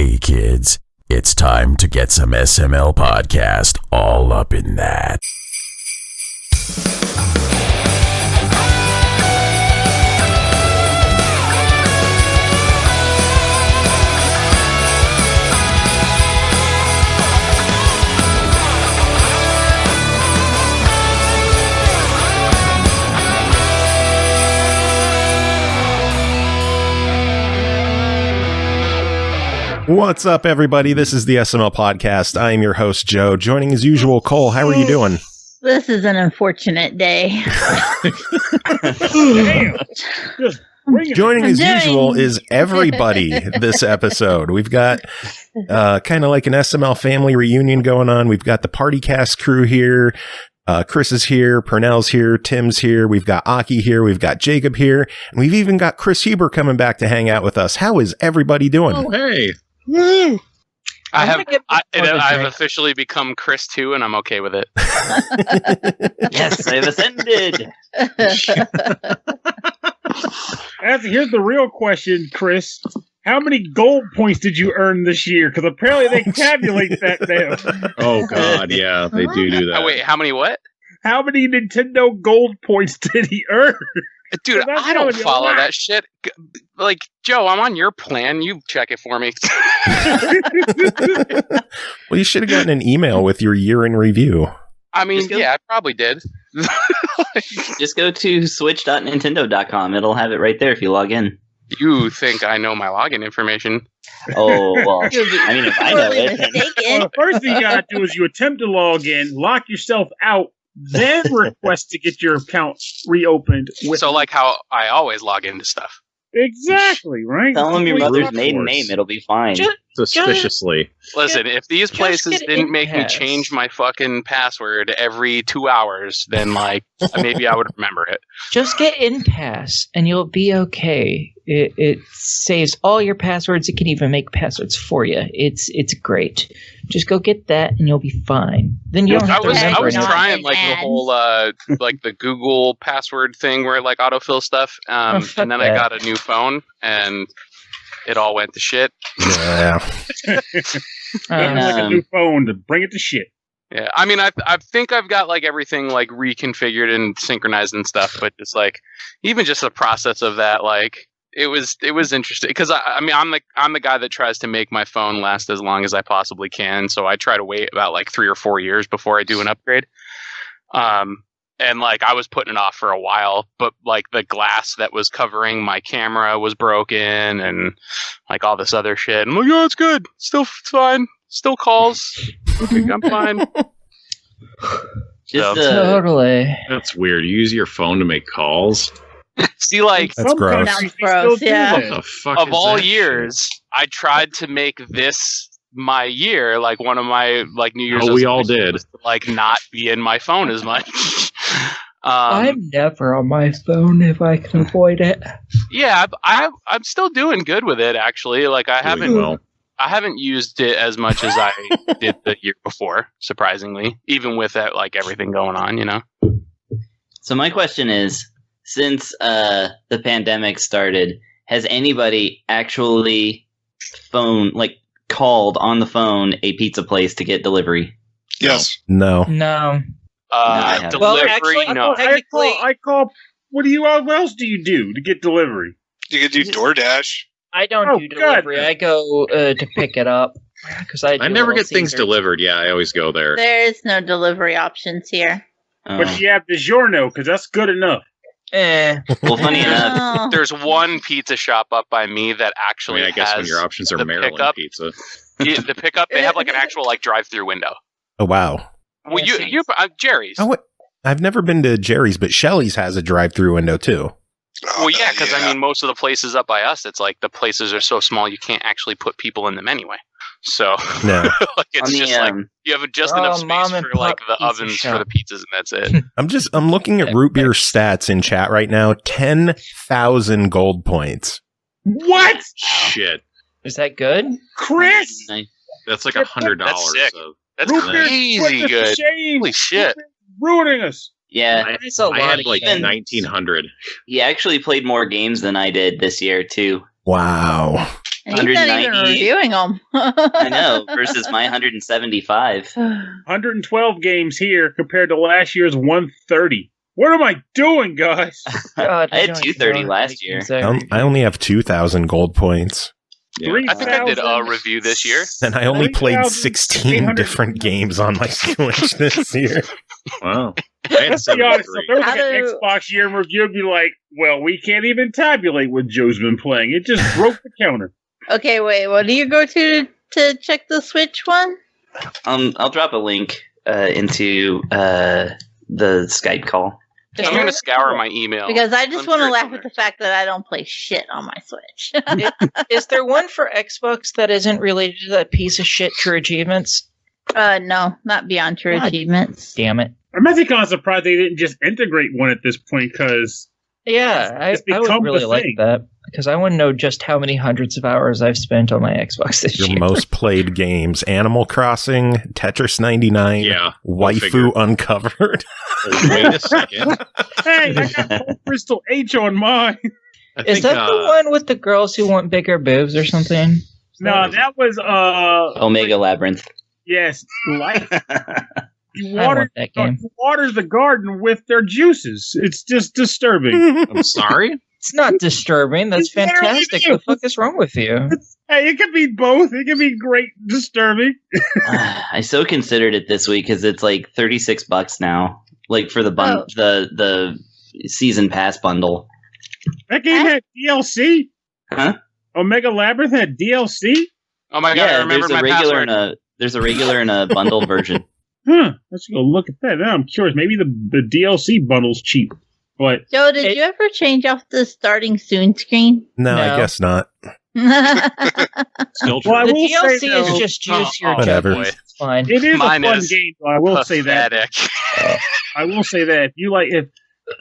Hey kids, it's time to get some SML podcast all up in that. What's up, everybody? This is the SML podcast. I am your host, Joe. Joining as usual, Cole. How are you doing? This is an unfortunate day. Joining as usual is everybody this episode. We've got kind of like an SML family reunion going on. We've got the Party Cast crew here. Chris is here, Pernell's here, Tim's here, we've got Aki here, we've got Jacob here, and we've even got Kris Huber coming back to hang out with us. How is everybody doing? Oh, hey. Woo! I've officially become Chris too, and I'm okay with it. Yes, I've ascended. Here's the real question, Chris. How many gold points did you earn this year? Because apparently they tabulate that now. Oh, God, yeah, they do that. Oh, wait, how many what? How many Nintendo gold points did he earn? Dude, I don't follow that shit. Like, Joe, I'm on your plan. You check it for me. Well, you should have gotten an email with your year in review. I mean, yeah, I probably did. Just go to switch.nintendo.com. It'll have it right there if you log in. You think I know my login information? Oh, well, I mean, if I know it. Well, the first thing you gotta do is you attempt to log in, lock yourself out, then request to get your account reopened. So like how I always log into stuff. Exactly, right? Tell them your mother's maiden name. It'll be fine. Suspiciously. Listen, if these places didn't make me change my fucking password every 2 hours, then like maybe I would remember it. Just get in pass and you'll be okay. It saves all your passwords. It can even make passwords for you. It's great. Just go get that and you'll be fine. Then you don't have to remember. I was trying like the whole like the Google password thing where it like autofill stuff. And then I got a new phone and it all went to shit. Yeah. Like a new phone to bring it to shit. Yeah, I mean, I think I've got like everything like reconfigured and synchronized and stuff, but just like even just the process of that, like it was interesting because I mean I'm the guy that tries to make my phone last as long as I possibly can, so I try to wait about like 3 or 4 years before I do an upgrade. And like I was putting it off for a while, but like the glass that was covering my camera was broken and like all this other shit. I'm like, oh, it's good. It's fine. Still calls. Okay, I'm fine. Totally. That's weird. You use your phone to make calls? See, like, that's gross. Sounds gross, yeah. What the fuck of is all that years, shit? I tried to make this my year, like one of my like New Year's. Oh, we all did. To, like not be in my phone as much. I'm never on my phone if I can avoid it. Yeah, I'm still doing good with it actually. Like I haven't used it as much as I did the year before, surprisingly, even with that like everything going on, you know. So my question is, since the pandemic started, has anybody actually called on the phone a pizza place to get delivery? Yes. No. Delivery, Well, actually, no. I call. What else do you do to get delivery? You could do DoorDash. I don't do delivery. I go to pick it up because I never get things delivered. Yeah, I always go there. There is no delivery options here. But you have DiGiorno because that's good enough. Well, funny enough, there's one pizza shop up by me that actually I guess has when your options are Maryland pickup. pizza. The pickup, they have like an actual like drive-through window. Oh, wow. Well, you Jerry's. Oh, what? I've never been to Jerry's, but Shelley's has a drive-through window too. Well, yeah, because I mean, most of the places up by us, it's like the places are so small you can't actually put people in them anyway. So no, like it's just like you have just enough space for like the ovens for the pizzas, and that's it. I'm looking at root beer stats in chat right now. 10,000 gold points. What? Shit. Is that good, Chris? That's like $100. That's sick. So. That's crazy good. Holy shit! Ruining us. Yeah, I had like 1,900. He actually played more games than I did this year too. Wow. And he's not even 190. reviewing them. I know, versus my 175. 112 games here compared to last year's 130. What am I doing, guys? God, I had don't 230 know last how year. games are. I only have 2,000 gold points, Yeah. I think I did a review this year. and I only played 16 3,800. different games on my Switch this year. Wow. I had Let's be honest, 73. if there was like How an do- Xbox year in review, it'd be like, well, we can't even tabulate what Joe's been playing. It just broke the counter. Okay, wait. What do you go to check the Switch one? I'll drop a link into the Skype call. I'm going to scour my email. Because I just I'm want to sure laugh it's at the fact that I don't play shit on my Switch. Is there one for Xbox that isn't related to that piece of shit True Achievements? No, not beyond True God. Achievements. Damn it. I'm actually kind of surprised they didn't just integrate one at this point, because Yeah, It's I become would really the like thing. that because I want to know just how many hundreds of hours I've spent on my Xbox this Your year. most played games: Animal Crossing, Tetris 99, Yeah. Go figure. Waifu Uncovered. Wait a second. hey, I got Crystal H on mine. I Is think, that the one with the girls who want bigger boobs or something? No, that was Omega Labyrinth. yes, life. You I water, want that game. you waters the garden with their juices. It's just disturbing. I'm sorry? It's not disturbing. That's It's literally fantastic. you. What the fuck is wrong with you? Hey, it could be both. It could be great disturbing. I so considered it this week because it's like $36 now, like for the the season pass bundle. That game had DLC. Huh? Omega Labyrinth had DLC. Oh my god, I remember my password. There's a regular and a bundle version. Huh. Let's go look at that. Now I'm curious. Maybe the DLC bundle's cheap. But Joe, did you ever change off the starting soon screen? No, I No. guess not. Still true. Well, I The will DLC say, though, is just juice your whatever. juggies. It's fine. it is Mine a fun is game. Though, I will say that. Pathetic. I will say that if you like,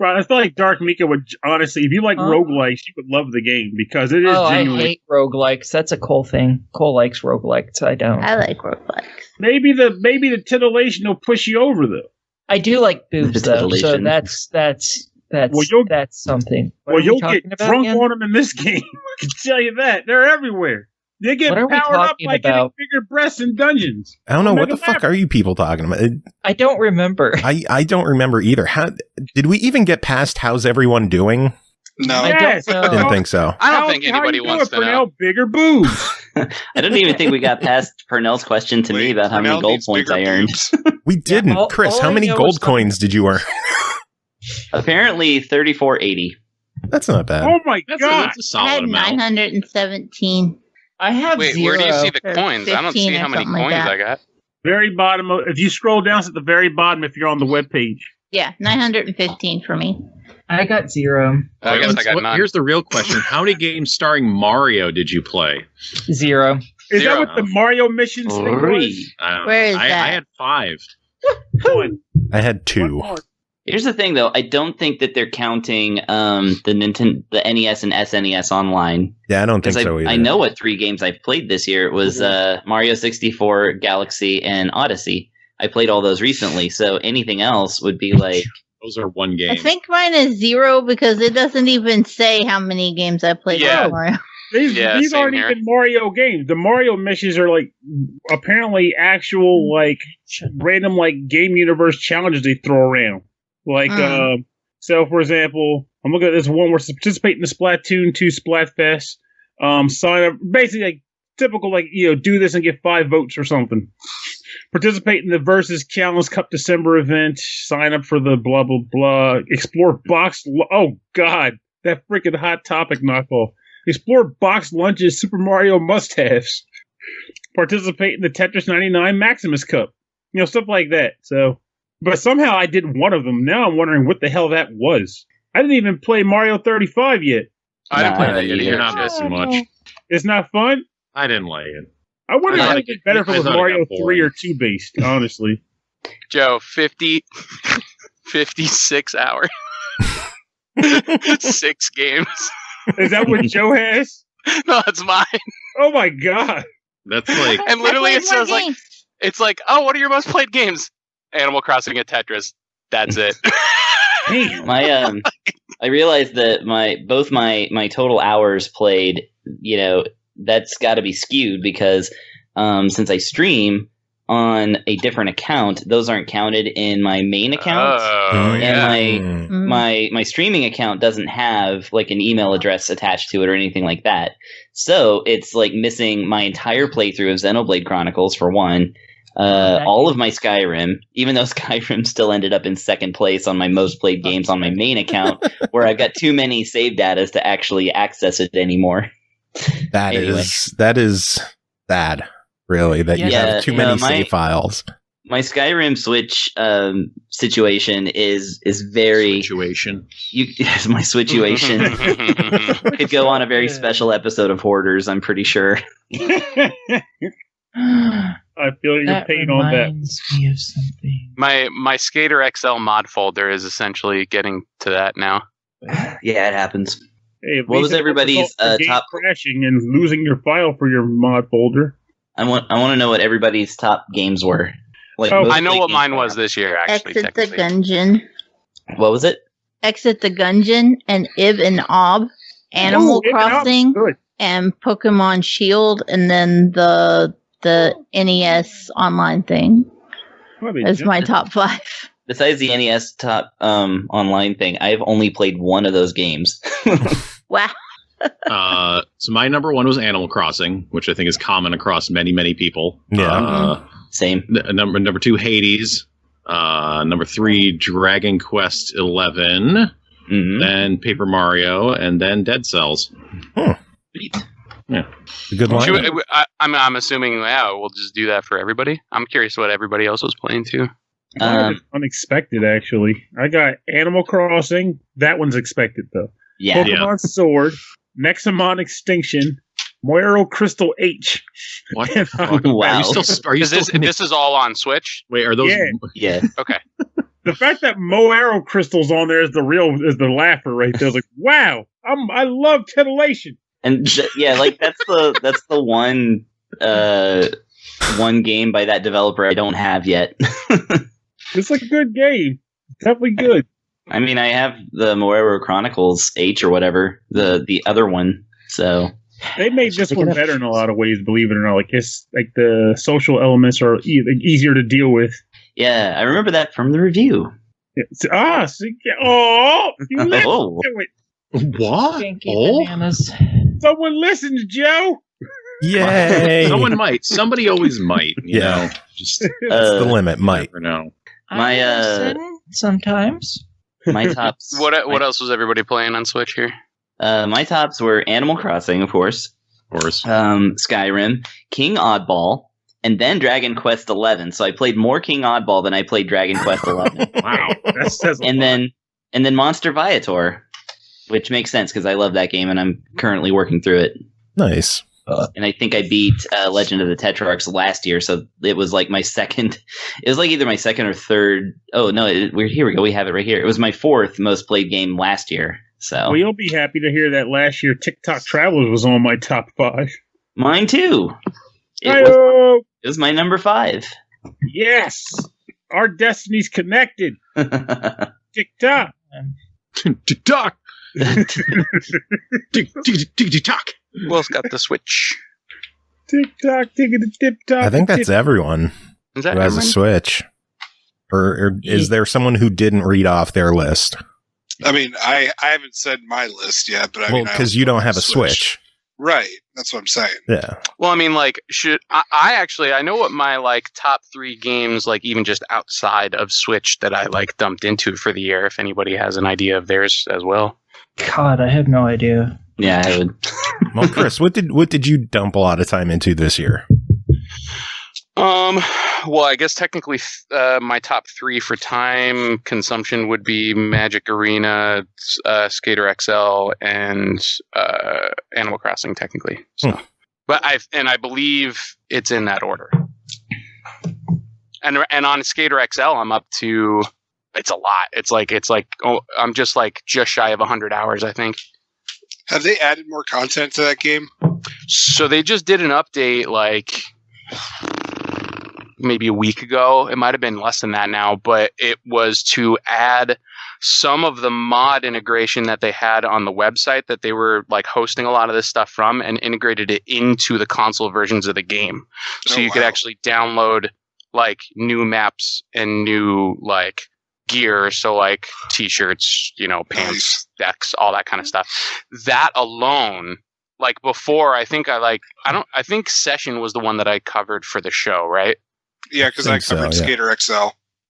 I feel like Dark Mika would honestly, if you like roguelikes, you would love the game because it is Oh, I genuinely. hate roguelikes. That's a Cole thing. Cole likes roguelikes. I don't. I like roguelikes. Maybe the titillation will push you over though. I do like boobs though, so Titillation. that's Well, that's something. What Well, are we you'll talking get about drunk again? on them in this game. I can tell you that they're everywhere. They get What are we powered up talking by getting about? bigger breasts in dungeons. I don't know what Omega the fuck are you people talking about. I don't remember. I don't remember either. How did we even get past how's everyone doing? No. I Yes. don't know. Didn't think so. I don't How- think how anybody you wants doing, to know. Pernell? Bigger boobs. I don't even think we got past Pernell's question to me Wait, about how many Pernell gold needs points bigger I earned. boobs. We didn't. all- Chris, all how I many know gold is coins did you earn? Apparently 3480. That's not bad. Oh my That's god! a I solid had amount. 917. I have Wait, zero. where do you see the Or coins? I don't 15 see or how many something like coins that. I got. Very bottom. If you scroll down, it's at the very bottom. If you're on the web page. Yeah, 915 for me. I got zero. I guess I got none. Here's the real question. How many games starring Mario did you play? Zero. Is Zero. that what the Mario missions thing was? 3. I don't know. Where is I that? had 5. One. I had 2. One. Here's the thing, though. I don't think that they're counting the NES and SNES online. Yeah, I don't think Because so either. I know what 3 games I've played this year. It was Mario 64, Galaxy, and Odyssey. I played all those recently, so anything else would be like... Those are one game. I think mine is 0 because it doesn't even say how many games I played. Yeah. with Mario. Yeah, These same aren't here. even Mario games. The Mario missions are like apparently actual like random like game universe challenges they throw around. Like so for example, I'm looking at this one where participate in the Splatoon 2 Splatfest. Sign up basically like typical like do this and get 5 votes or something. Participate in the Versus Challenge Cup December event. Sign up for the blah blah blah. Explore box. Oh god, that freaking Hot Topic knockoff. Explore box lunches, Super Mario must-haves. Participate in the Tetris 99 Maximus Cup. Stuff like that. So, but somehow I did one of them. Now I'm wondering what the hell that was. I didn't even play Mario 35 yet. I didn't play Nah, that yet either. You're either. not missing much. It's not fun. I didn't like it. I wonder I if thought it'd it be better if I it was thought it Mario got 3 boring. or 2 based, honestly. Joe, 56 hours. 6 games. Is that what Joe has? No, it's mine. Oh my god. That's like And literally I it played more says like, games. it's like, oh, what are your most played games? Animal Crossing and Tetris. That's it. Damn. I realized that both my total hours played, that's got to be skewed because since I stream on a different account, those aren't counted in my main account. And my streaming account doesn't have like an email address attached to it or anything like that. So it's like missing my entire playthrough of Xenoblade Chronicles for one. All of my Skyrim, even though Skyrim still ended up in second place on my most played games on my main account, where I've got too many save datas to actually access it anymore. That is bad, really, that you have too many save files. My Skyrim Switch situation is very my situation could go on a very special episode of Hoarders. I'm pretty sure. I feel your pain on that. Me of something. My Skater XL mod folder is essentially getting to that now. Yeah, it happens. Hey, what was everybody's top crashing and losing your file for your mod folder? I want to know what everybody's top games were. Like, I know what mine was this year. Actually, Exit the Gungeon. What was it? Exit the Gungeon and Ib and Ob, Animal Crossing, and Pokemon Shield, and then the NES online thing. That's my top 5. Besides the NES top online thing, I've only played one of those games. Wow. So my number 1 was Animal Crossing, which I think is common across many, many people. Yeah. Same. Number 2, Hades. Number 3, Dragon Quest 11. Then Paper Mario, and then Dead Cells. Yeah. Good line. I'm assuming, we'll just do that for everybody. I'm curious what everybody else was playing too. Unexpected, actually. I got Animal Crossing. That one's expected, though. Yeah. Pokemon Sword, Nexamon Extinction, Moero Crystal H. What? Wow. This is all on Switch? Wait, are those? Yeah. Okay. The fact that Moero Crystal's on there is the laugher right there. I was like, wow, I love titillation. And that's the one game by that developer I don't have yet. It's like a good game. Definitely good. I mean, I have the Moero Chronicles H or whatever, the other one. So they made this one better in a lot of ways, believe it or not. Like it's like the social elements are easier to deal with. Yeah, I remember that from the review. You listened to it. What? Bananas. Someone listened, Joe. Yay! Someone might. Somebody always might. You know, just that's the limit. Might. No. Sometimes. My tops. What else was everybody playing on Switch here? My tops were Animal Crossing, of course. Skyrim, King Oddball, and then Dragon Quest 11. So I played more King Oddball than I played Dragon Quest 11. Wow. That says a lot. And then Monster Viator, which makes sense because I love that game and I'm currently working through it. Nice. And I think I beat Legend of the Tetrarchs last year, so it was like my second. It was like either my second or third. Oh no! Here we go. We have it right here. It was my 4th most played game last year. So well, you'll be happy to hear that last year TikTok Travelers was on my top 5. Mine too. It was my number 5. Yes, our destinies connected. TikTok. TikTok. TikTok. Will's got the Switch. TikTok, tip-top. I think that's everyone who has a Switch. Or is there someone who didn't read off their list? I mean, I haven't said my list yet, but because you don't have a Switch. Right. That's what I'm saying. Yeah. Well, I mean, like, I know what my, like, top 3 games, like, even just outside of Switch that I, like, dumped into for the year, if anybody has an idea of theirs as well. God, I have no idea. Yeah, I would. Well, Kris, what did you dump a lot of time into this year? Well, I guess technically my top 3 for time consumption would be Magic Arena, Skater XL, and Animal Crossing, technically. So, but I believe it's in that order. And on Skater XL, I'm up to. It's a lot. It's like I'm just shy of 100 hours, I think. Have they added more content to that game? So they just did an update like maybe a week ago. It might have been less than that now, but it was to add some of the mod integration that they had on the website that they were like hosting a lot of this stuff from and integrated it into the console versions of the game. So you could actually download like new maps and new like gear. So like t-shirts, you know, pants, decks, all that kind of stuff. That alone, like before, I think Session was the one that I covered for the show, right? Yeah, because I covered Skater XL.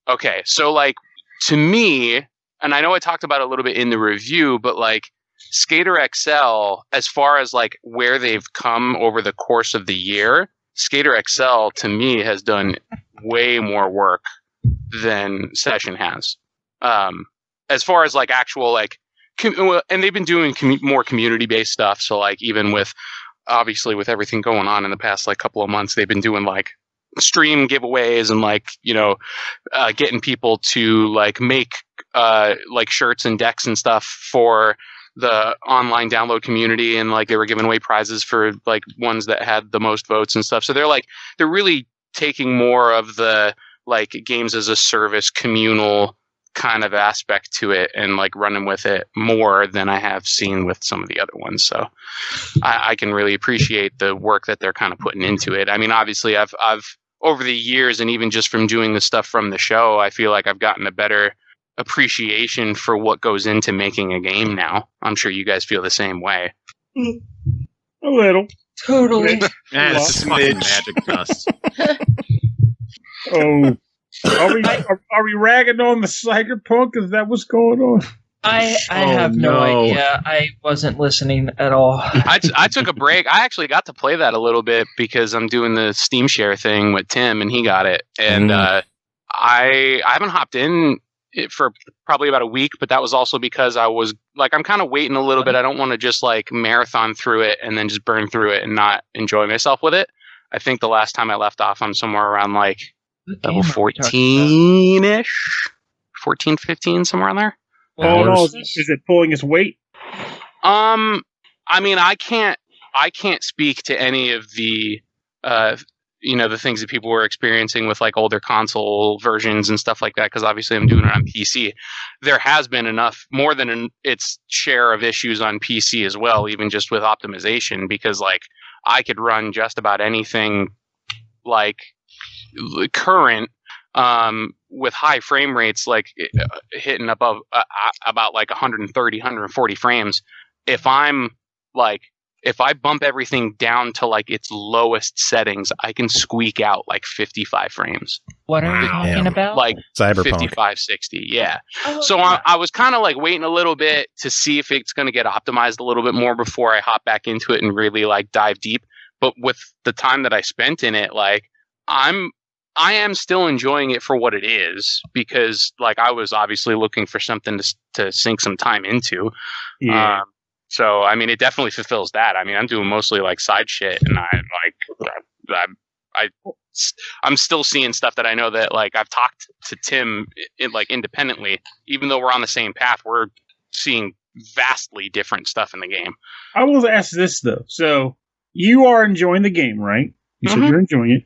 Okay, so like to me, and I know I talked about it a little bit in the review, but like Skater XL, as far as like where they've come over the course of the year, Skater XL to me has done way more work than Session has. As far as like actual like, and they've been doing more community-based stuff. So like even with obviously with everything going on in the past like couple of months, they've been doing like stream giveaways and like, you know, getting people to like make like shirts and decks and stuff for the online download community, and like they were giving away prizes for like ones that had the most votes and stuff. So they're really taking more of the like games as a service communal kind of aspect to it and like running with it more than I have seen with some of the other ones. So I can really appreciate the work that they're kind of putting into it. I mean, obviously I've over the years, and even just from doing the stuff from the show, I feel like I've gotten a better appreciation for what goes into making a game now. I'm sure you guys feel the same way. A little. Totally. That's fucking magic dust. Oh. Are we ragging on the Cyberpunk? Is that what's going on? I have no idea. I wasn't listening at all. I took a break. I actually got to play that a little bit because I'm doing the Steam Share thing with Tim, and he got it. And I haven't hopped in it for probably about a week, but that was also because I was like, I'm kind of waiting a little bit. I don't want to just like marathon through it and then just burn through it and not enjoy myself with it. I think the last time I left off, I'm somewhere around like level 14-ish, 14, 15, somewhere in there. Oh no! Is it pulling its weight? I mean, I can't speak to any of the, the things that people were experiencing with like older console versions and stuff like that, because obviously I'm doing it on PC. There has been more than its share of issues on PC as well, even just with optimization, because like I could run just about anything like current. With high frame rates, like hitting above about like 130, 140 frames. If I bump everything down to like its lowest settings, I can squeak out like 55 frames. What are you talking about? Like Cyberpunk. 55, 60, yeah. So I was kind of like waiting a little bit to see if it's going to get optimized a little bit more before I hop back into it and really like dive deep. But with the time that I spent in it, like I am still enjoying it for what it is, because like I was obviously looking for something to sink some time into. Yeah. So I mean, it definitely fulfills that. I mean, I'm doing mostly like side shit, and I'm still seeing stuff that I know that like I've talked to Tim like independently, even though we're on the same path, we're seeing vastly different stuff in the game. I will ask this though. So you are enjoying the game, right? You said you're enjoying it.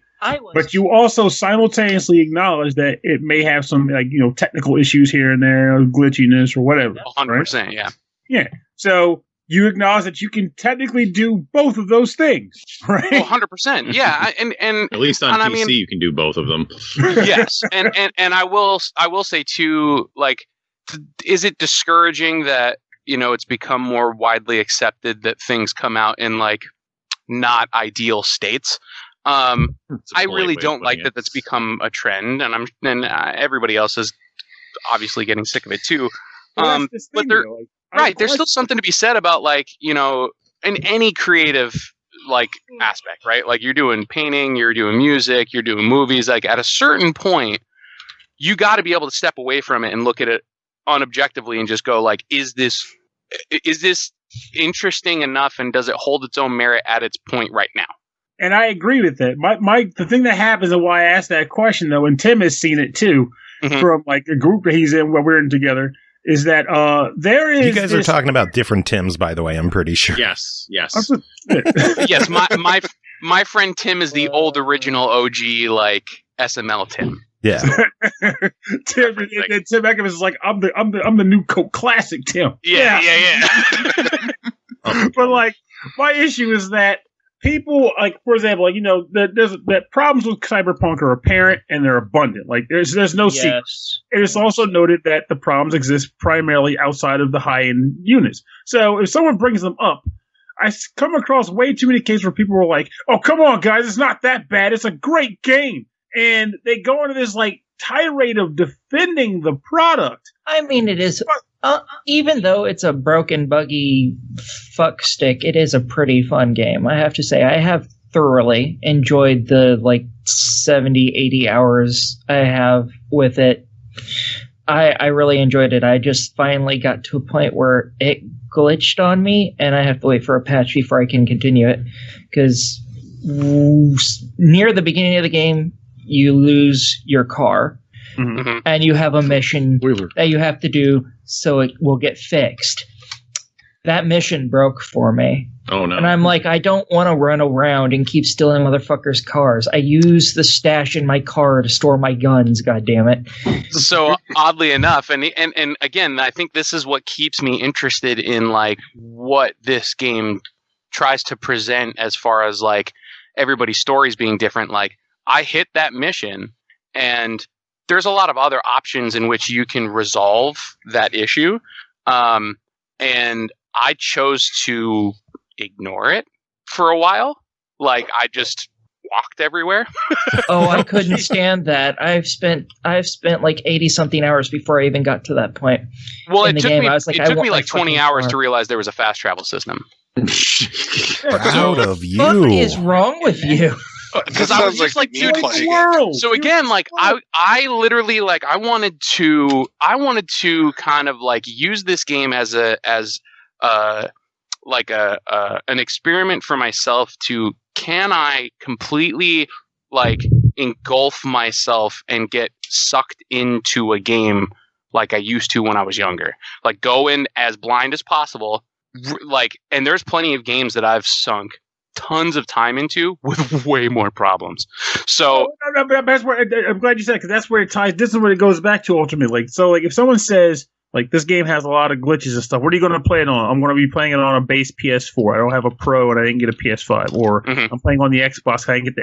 But you also simultaneously acknowledge that it may have some, like, you know, technical issues here and there, or glitchiness or whatever. 100%, right? Yeah. Yeah. So you acknowledge that you can technically do both of those things, right? 100%. Yeah. And at least on PC, you can do both of them. Yes. And I will say too, like, is it discouraging that, you know, it's become more widely accepted that things come out in like not ideal states? I really don't like that that's become a trend, and everybody else is obviously getting sick of it too. But there's still something to be said about, like, you know, in any creative like aspect, right? Like you're doing painting, you're doing music, you're doing movies. Like at a certain point, you got to be able to step away from it and look at it unobjectively and just go like, is this interesting enough, and does it hold its own merit at its point right now? And I agree with that. The thing that happens, and why I asked that question though, and Tim has seen it too, from like a group that he's in where we're in together, is that there is. You guys are talking about different Tims, by the way. I'm pretty sure. Yes. Yes. My friend Tim is the old original OG like SML Tim. Yeah. Tim Ekkebus is like, I'm the new Coke Classic, Tim. Yeah. But like, my issue is that people, like, for example, like, there's that problems with Cyberpunk are apparent and they're abundant. Like, there's no secret. It is also noted that the problems exist primarily outside of the high-end units. So if someone brings them up, I come across way too many cases where people were like, "Oh, come on, guys, it's not that bad. It's a great game," and they go into this like tirade of defending the product. I mean, it is. Even though it's a broken, buggy fuck stick, it is a pretty fun game. I have to say, I have thoroughly enjoyed the like 70, 80 hours I have with it. I really enjoyed it. I just finally got to a point where it glitched on me, and I have to wait for a patch before I can continue it. Because near the beginning of the game, you lose your car. Mm-hmm. And you have a mission that you have to do so it will get fixed. That mission broke for me. Oh, no. And I'm like, I don't want to run around and keep stealing motherfuckers' cars. I use the stash in my car to store my guns, goddammit. So, oddly enough, and again, I think this is what keeps me interested in, like, what this game tries to present as far as, like, everybody's stories being different. Like, I hit that mission, and there's a lot of other options in which you can resolve that issue. And I chose to ignore it for a while. Like, I just walked everywhere. Oh, I couldn't stand that. I've spent like 80 something hours before I even got to that point. Well, it took me like 20 hours to realize there was a fast travel system. Proud of you. What is wrong with you? Because I was just like, dude, so again, like I literally like I wanted to kind of like use this game as an experiment for myself to, can I completely like engulf myself and get sucked into a game like I used to when I was younger, like go in as blind as possible, like, and there's plenty of games that I've sunk tons of time into with way more problems. So that's where, I'm glad you said, because that's where it ties. This is where it goes back to ultimately. Like, so like if someone says like this game has a lot of glitches and stuff, what are you going to play it on? I'm going to be playing it on a base PS4. I don't have a Pro and I didn't get a PS5. Or I'm playing on the Xbox. I didn't get the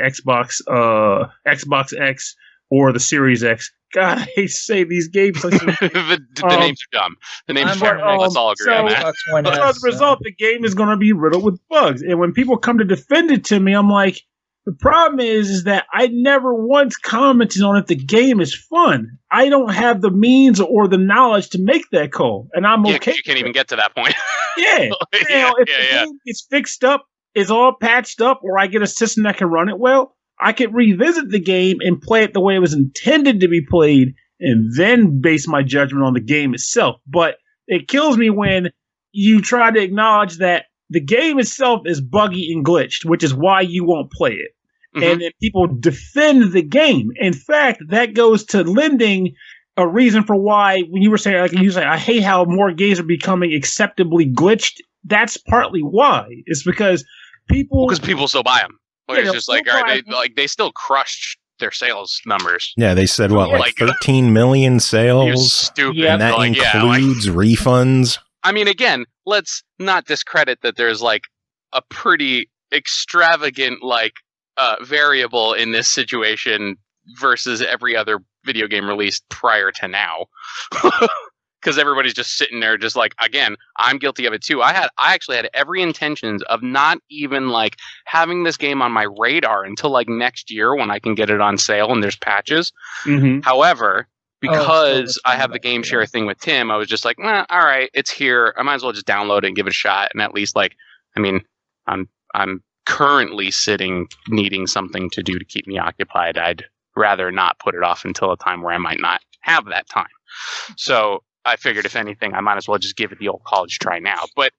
Xbox X or the Series X. God, I hate to say these games. Like, the names are dumb. The names are dumb. Let's all agree on that. So as a result, the game is going to be riddled with bugs. And when people come to defend it to me, I'm like, the problem is that I never once commented on if the game is fun. I don't have the means or the knowledge to make that call. And I'm okay. You can't even get to that point. Yeah. If the game is fixed up, is all patched up, or I get a system that can run it well, I could revisit the game and play it the way it was intended to be played and then base my judgment on the game itself. But it kills me when you try to acknowledge that the game itself is buggy and glitched, which is why you won't play it. And then people defend the game. In fact, that goes to lending a reason for why, when you were saying, like, you say, I hate how more games are becoming acceptably glitched. That's partly why. It's because people still buy them. Well, it's just like, all right, they still crushed their sales numbers. Yeah, they said like 13 million sales. You're stupid. And that includes refunds. I mean, again, let's not discredit that there's like a pretty extravagant like variable in this situation versus every other video game released prior to now. Because everybody's just sitting there just like, again, I'm guilty of it too. I actually had every intentions of not even like having this game on my radar until like next year when I can get it on sale and there's patches. However, because I have the game share thing with Tim, I was just like, all right, it's here. I might as well just download it and give it a shot. And at least like, I mean, I'm currently needing something to do to keep me occupied. I'd rather not put it off until a time where I might not have that time. So I figured, if anything, I might as well just give it the old college try now. But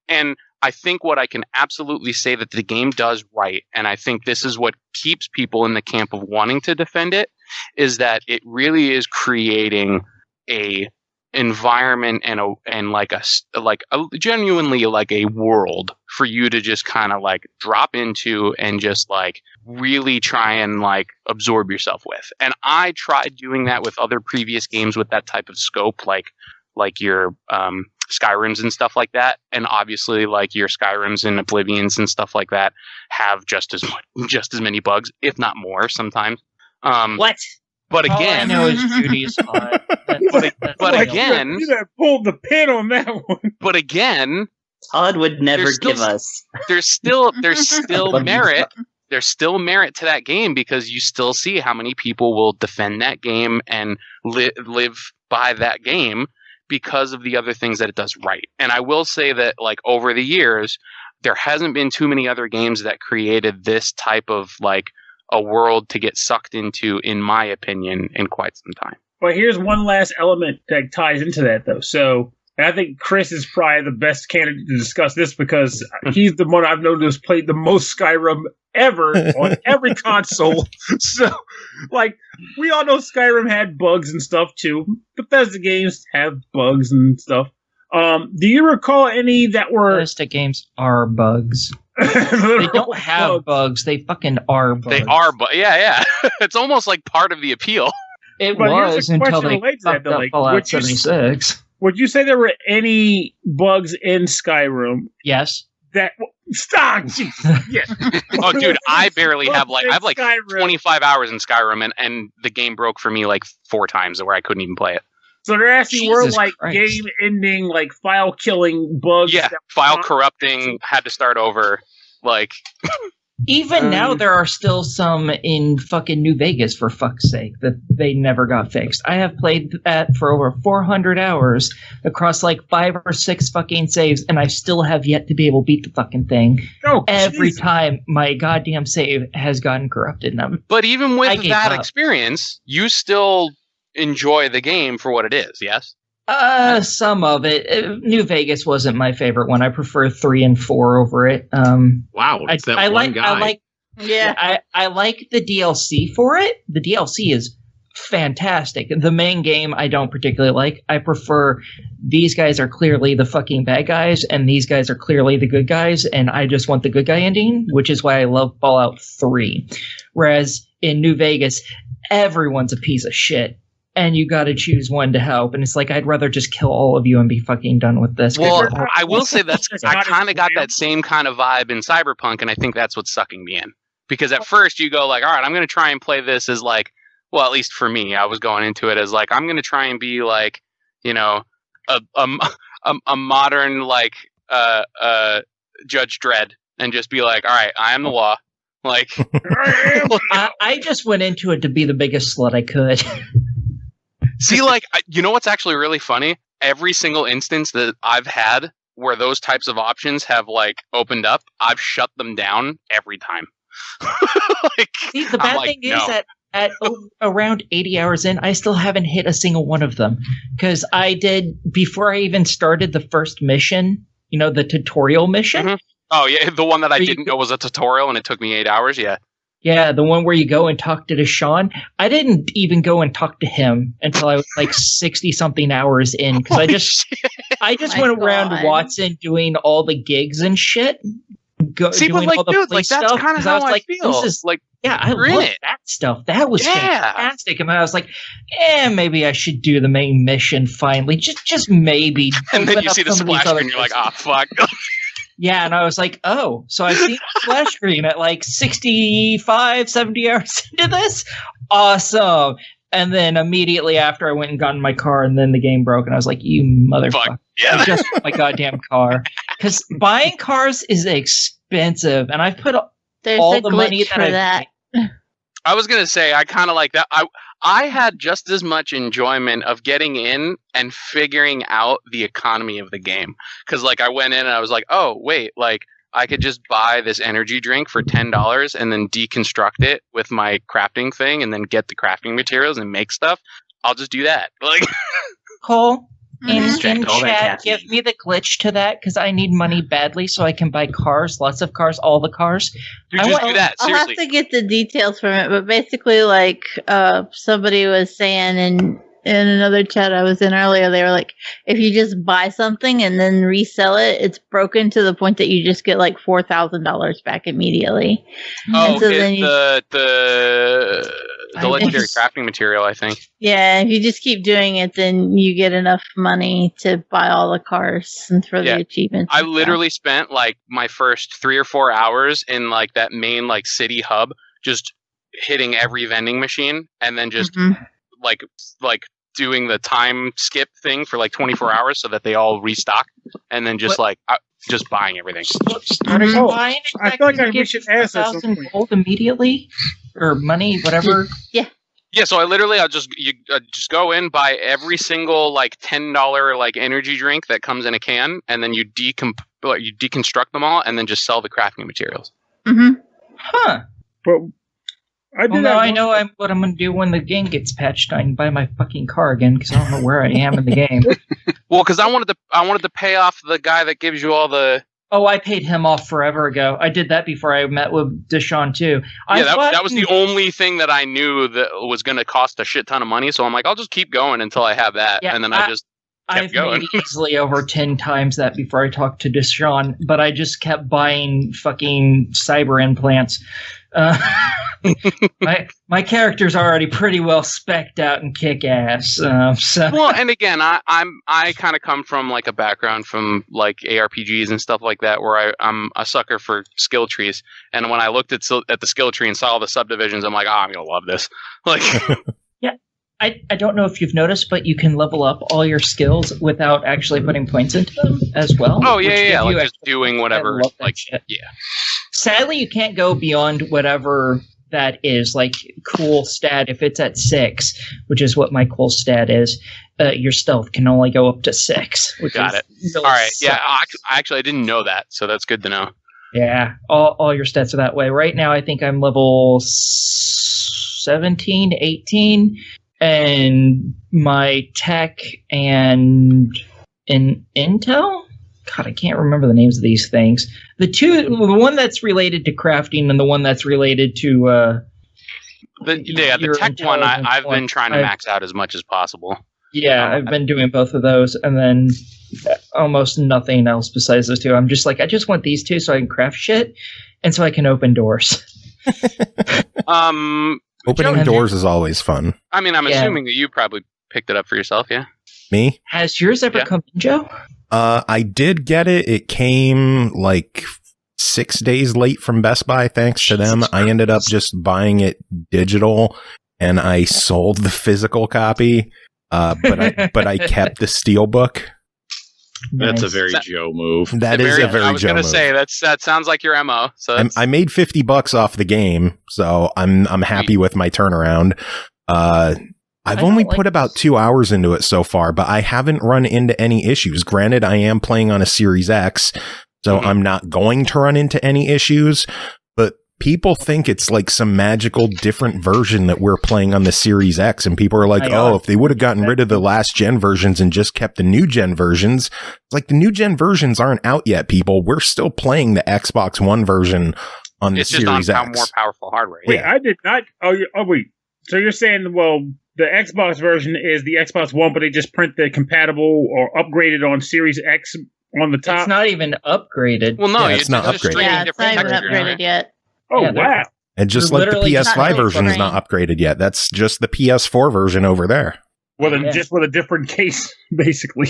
and I think what I can absolutely say that the game does right, and I think this is what keeps people in the camp of wanting to defend it, is that it really is creating a environment and like a genuinely like a world for you to just kind of like drop into and just like really try and like absorb yourself with. And I tried doing that with other previous games with that type of scope, like your Skyrims and stuff like that. And obviously like your Skyrims and Oblivions and stuff like that have just as many bugs, if not more sometimes. What? But again, all I know is Judy's hot. But again, you pulled the pin on that one. But again, Todd would never give us. There's still merit. There's still merit to that game because you still see how many people will defend that game and live by that game because of the other things that it does right. And I will say that like over the years, there hasn't been too many other games that created this type of like a world to get sucked into, in my opinion, in quite some time. But here's one last element that ties into that, though. So I think Kris is probably the best candidate to discuss this because he's the one I've known who's played the most Skyrim ever on every console. So, like, we all know Skyrim had bugs and stuff, too. Bethesda games have bugs and stuff. Do you recall any that were... Bethesda games are bugs. They don't have bugs. They fucking are bugs. They are bugs. Yeah. It's almost like part of the appeal. It was until they fucked up Fallout 76. Would you say there were any bugs in Skyrim? Yes. Stop! Yeah. Oh, dude, I barely have I have 25 hours in Skyrim, and the game broke for me like 4 times where I couldn't even play it. So there actually were like game-ending, like file-killing bugs. Yeah, file corrupting, had to start over. Like, even now, there are still some in fucking New Vegas, for fuck's sake, that they never got fixed. I have played that for over 400 hours across like 5 or 6 fucking saves, and I still have yet to be able to beat the fucking thing. Every time my goddamn save has gotten corrupted. But even with that experience, you still enjoy the game for what it is, yes? Some of it. New Vegas wasn't my favorite one. I prefer 3 and 4 over it. Wow, it's that one guy. I like the DLC for it. The DLC is fantastic. The main game I don't particularly like. I prefer these guys are clearly the fucking bad guys, and these guys are clearly the good guys, and I just want the good guy ending, which is why I love Fallout 3. Whereas in New Vegas, everyone's a piece of shit. And you got to choose one to help. And it's like, I'd rather just kill all of you and be fucking done with this. Well, I will say I kind of got that same kind of vibe in Cyberpunk. And I think that's what's sucking me in. Because at first you go like, all right, I'm going to try and play this as like, well, at least for me, I was going into it as like, I'm going to try and be like, you know, a modern like Judge Dredd and just be like, all right, I am the law. Like, I just went into it to be the biggest slut I could. See, like, you know what's actually really funny? Every single instance that I've had where those types of options have, like, opened up, I've shut them down every time. See, the bad thing is that at around 80 hours in, I still haven't hit a single one of them. Because I did, before I even started the first mission, you know, the tutorial mission. Mm-hmm. Oh, yeah, the one that I didn't know was a tutorial and it took me 8 hours, yeah. Yeah, the one where you go and talk to Deshaun. I didn't even go and talk to him until I was like 60-something hours in. Because I just went around Watson doing all the gigs and shit. See, but like, dude, like that's kind of how I feel. This is like, yeah, I love that stuff. That was fantastic. And I was like, maybe I should do the main mission finally. Just maybe. And then you see the splash screen, you're like, oh, fuck. Yeah, and I was like, oh, so I've seen the splash screen at like 65, 70 hours into this? Awesome. And then immediately after I went and got in my car and then the game broke and I was like, you motherfucker. Yeah. I just want my goddamn car. Because buying cars is expensive and I've put all the money that I was going to say, I kind of like that. I had just as much enjoyment of getting in and figuring out the economy of the game. Because, like, I went in and I was like, oh, wait, like, I could just buy this energy drink for $10 and then deconstruct it with my crafting thing and then get the crafting materials and make stuff. I'll just do that. Like, Cole, in chat, give me the glitch to that because I need money badly so I can buy cars, lots of cars, all the cars. You just do that, seriously. I'll have to get the details from it, but basically, like, somebody was saying in another chat I was in earlier, they were like, if you just buy something and then resell it, it's broken to the point that you just get like $4,000 back immediately. Oh, so then the legendary crafting material, I think. Yeah, if you just keep doing it, then you get enough money to buy all the cars and for the achievements. I literally spent like my first 3 or 4 hours in like that main like city hub, just hitting every vending machine and then just like doing the time skip thing for like 24 hours so that they all restock, and then just just buying everything. Buying I feel like we should ask that something. Gold immediately, or money, whatever. Yeah. Yeah, so I'll just go in, buy every single like $10 like energy drink that comes in a can, and then you deconstruct them all, and then just sell the crafting materials. Mm-hmm. Huh. But I know what I'm going to do when the game gets patched. I can buy my fucking car again because I don't know where I am in the game. Well, because I wanted to pay off the guy that gives you all the. Oh, I paid him off forever ago. I did that before I met with Deshaun too. That was the only thing that I knew that was going to cost a shit ton of money. So I'm like, I'll just keep going until I have that, and then I've going. Made easily over 10 times that before I talked to Deshaun, but I just kept buying fucking cyber implants. My character's already pretty well specced out and kick ass. Well, and again, I kind of come from like a background from like ARPGs and stuff like that, where I'm a sucker for skill trees. And when I looked at the skill tree and saw all the subdivisions, I'm like, I'm gonna love this. Like, yeah. I don't know if you've noticed, but you can level up all your skills without actually putting points into them as well. Oh yeah, like just doing whatever. Like, yeah. Sadly, you can't go beyond whatever that is. Like cool stat, if it's at 6, which is what my cool stat is, your stealth can only go up to 6. Got it. Really all right. Sucks. Yeah. I didn't know that, so that's good to know. Yeah. All your stats are that way. Right now, I think I'm level 17, 18. And my tech and intel? God, I can't remember the names of these things. The one that's related to crafting and the one that's related to the tech one. I've been trying to max out as much as possible. Yeah, I've been doing both of those, and then almost nothing else besides those two. I'm just like, I just want these two so I can craft shit, and so I can open doors. Opening doors is always fun. I mean, I'm assuming that you probably picked it up for yourself, yeah? Me? Has yours ever come in, Joe? I did get it. It came like 6 days late from Best Buy, thanks to them. I ended up just buying it digital, and I sold the physical copy, but I kept the steelbook. That's a very Joe move. That is a very Joe move. I was going to say that sounds like your MO. So I made $50 off the game, so I'm happy with my turnaround. I've only put about 2 hours into it so far, but I haven't run into any issues. Granted, I am playing on a Series X, so I'm not going to run into any issues, but people think it's like some magical different version that we're playing on the Series X, and people are like, if they would have gotten rid of the last gen versions and just kept the new gen versions, it's like the new gen versions aren't out yet, people. We're still playing the Xbox One version on the Series X. It's just on more powerful hardware. Wait, I did not. Wait. So you're saying, well, the Xbox version is the Xbox One, but they just print the compatible or upgraded on Series X on the top? It's not even upgraded. Well, no, it's not upgraded. Yeah, it's not even upgraded yet. Oh, wow. And just like the PS5 version is not upgraded yet. That's just the PS4 version over there. Just with a different case, basically.